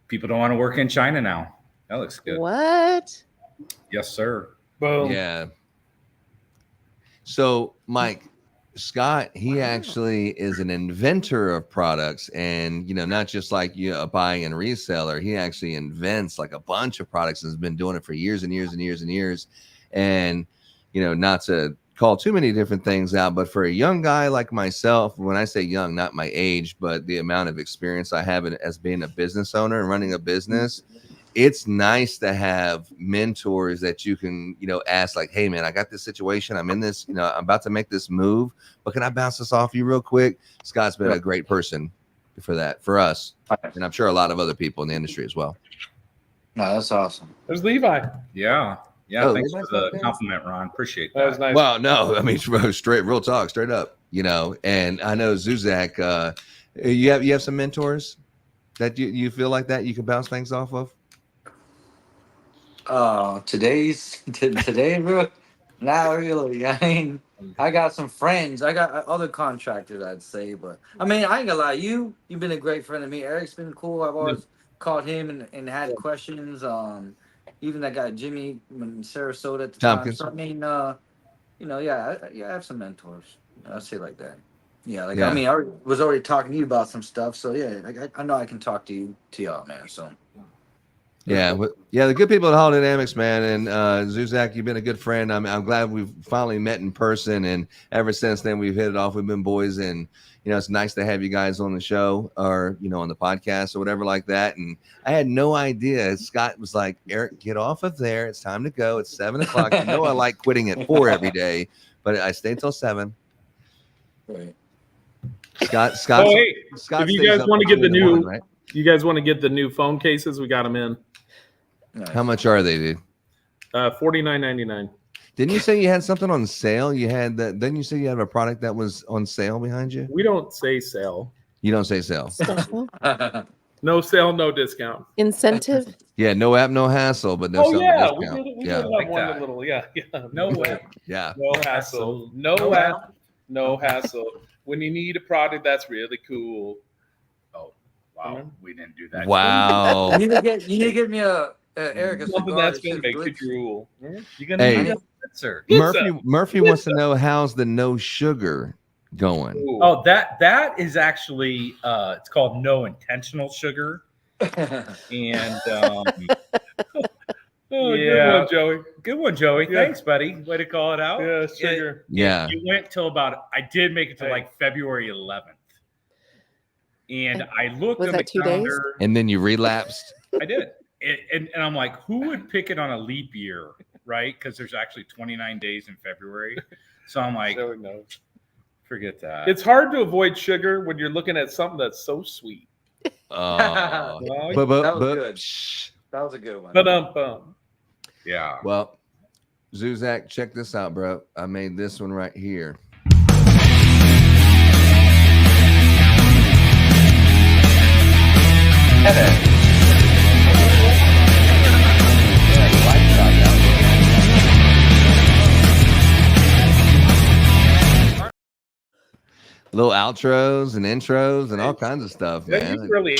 People don't want to work in China now. That looks good. What? Yes, sir. Boom. Yeah. So, Mike, Scott, he actually is an inventor of products, and not just like a buying and reseller. He actually invents like a bunch of products and has been doing it for years and years and years and years. And not to call too many different things out, but for a young guy like myself, when I say young, not my age, but the amount of experience I have as being a business owner and running a business, it's nice to have mentors that you can, ask like, hey man, I got this situation. I'm in this, I'm about to make this move, but can I bounce this off you real quick? Scott's been a great person for that, for us. And I'm sure a lot of other people in the industry as well. No, that's awesome. There's Levi. Yeah. Oh, Thanks for Levi's the not there? compliment, Ron. Appreciate That that. was nice. Well, no, I mean, real talk, straight up, and I know Zuzack, you have some mentors that you feel like that you can bounce things off of. Today, bro. Not really. I mean, I got some friends. I got other contractors, I'd say, but I mean, I ain't gonna lie. You've been a great friend to me. Eric's been cool. I've always called him and had questions. Even that guy Jimmy in Sarasota at the Tompkins. time. So, I mean, I have some mentors. I'll say it like that. Yeah, Yeah. I mean, I was already talking to you about some stuff, so yeah, I know I can talk to y'all, man. So. Yeah, the good people at Hall Dynamics, man, and Zuzack, you've been a good friend. I'm glad we've finally met in person, and ever since then we've hit it off. We've been boys, and it's nice to have you guys on the show or on the podcast or whatever like that. And I had no idea. Scott was like, Eric, get off of there. It's time to go. It's 7:00. I like quitting at 4 every day, but I stay till 7. Right. Scott. Oh, hey, Scott if you stays guys up want to till get the 2 in morning, new, right? you guys want to get the new phone cases? We got them in. Nice. How much are they, dude? $49.99. Didn't you say you had something on sale? You had that. Then you say you have a product that was on sale behind you. We don't say sale. You don't say sale. Special No sale, no discount. incentive. Yeah, no app, no hassle, but no Oh sell, yeah, no we discount. did. We Yeah, did have Like one that. little. Yeah. No way. yeah. No hassle. No app. No hassle. when you need a product that's really cool. Oh, wow. We didn't do that. Wow. You need to get me Eric a Something cigar that's that gonna says make you Blitz. drool. You're gonna Hey. need a blitzer. Murphy wants to know how's the no sugar going. Ooh. Oh, that is actually it's called no intentional sugar. And Oh, yeah. good one, Joey. Good one, Joey. Yeah. Thanks, buddy. Way to call it out. Yeah, sugar. Yeah. It went till I did make it to like February 11th. And I looked Was on the that 2 days? calendar. And then you relapsed. I did. And I'm like, who would pick it on a leap year, right? Because there's actually 29 days in February. So I'm like, Joey knows. forget that. It's hard to avoid sugar when you're looking at something that's so sweet. Oh. Well, but That was good. shh. That was a good one. Ba-dum-bum. yeah. Well, Zuzack, check this out, bro. I made this one right here. Little outros and intros and all kinds of stuff, Yeah, man. you really.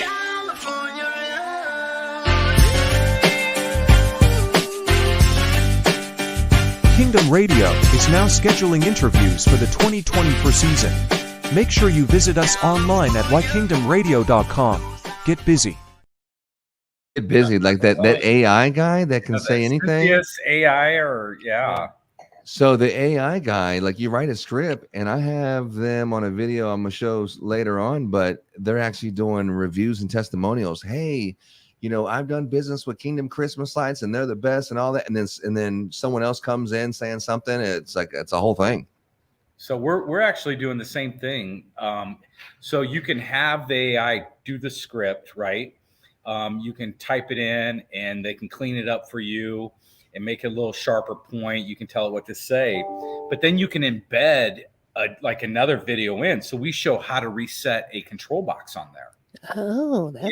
Kingdom Radio is now scheduling interviews for the 2024 season. Make sure you visit us online at whykingdomradio.com. Get busy. Get busy like that AI guy that can say anything. Yes, AI or yeah. So the AI guy, like you write a script, and I have them on a video on my shows later on, but they're actually doing reviews and testimonials. Hey, you know, I've done business with Kingdom Christmas lights, and they're the best, and all that. And then someone else comes in saying something. It's like it's a whole thing. So we're actually doing the same thing. So you can have the AI do the script, right? You can type it in, and they can clean it up for you and make it a little sharper point. You can tell it what to say, but then you can embed like another video in. So we show how to reset a control box on there. Oh, that's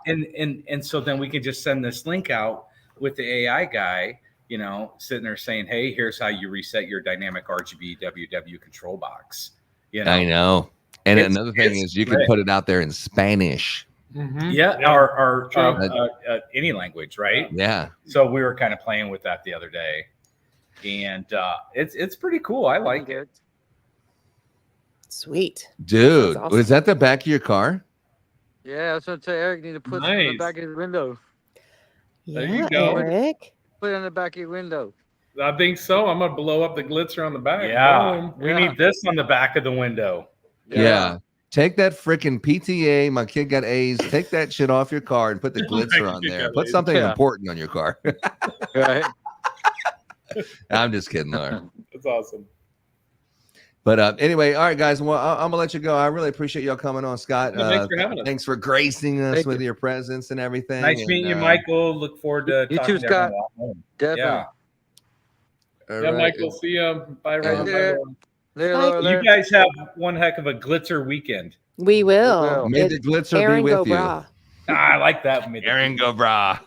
good. And so then we can just send this link out with the AI guy, you know, sitting there saying, hey, here's how you reset your dynamic RGB WW control box. You know, I know. And It's- another thing it's is you can great. put it out there in Spanish. Mhm. yeah, Yeah. or True. any language, right? Yeah. So we were kind of playing with that the other day, and it's pretty cool. I like it. Sweet. Dude, That's awesome. was that the back of your car? Yeah, that's what I tell Eric. Need to put it on the Nice. back of his window. There Yeah, you go. Eric. Put it on the back of your window. I think so. I'm gonna blow up the glitzer on the back. Yeah, Boom. we Yeah. need this on the back of the window. Yeah. Take that freaking PTA. My kid got A's. Take that shit off your car and put the glitzer on kid there. got Put A's. something Yeah. important on your car. Right. I'm just kidding, Laura. That's awesome. But anyway, all right, guys. Well, I'm gonna let you go. I really appreciate y'all coming on, Scott. Well, thanks for having us. Thanks for gracing us Thank with you. your presence and everything. Nice meeting you, And, Michael. Look forward to You talking too, to Scott. everyone. Definitely. Yeah, all Yeah, right. Michael. See you. Bye, Hey, Ron. Bye, there. Ron. Later, Bye. Laura, you later. guys have one heck of a glitzer weekend. We will. will. May the glitzer Aaron be with you. Gobra. I like that. Aaron Gobra.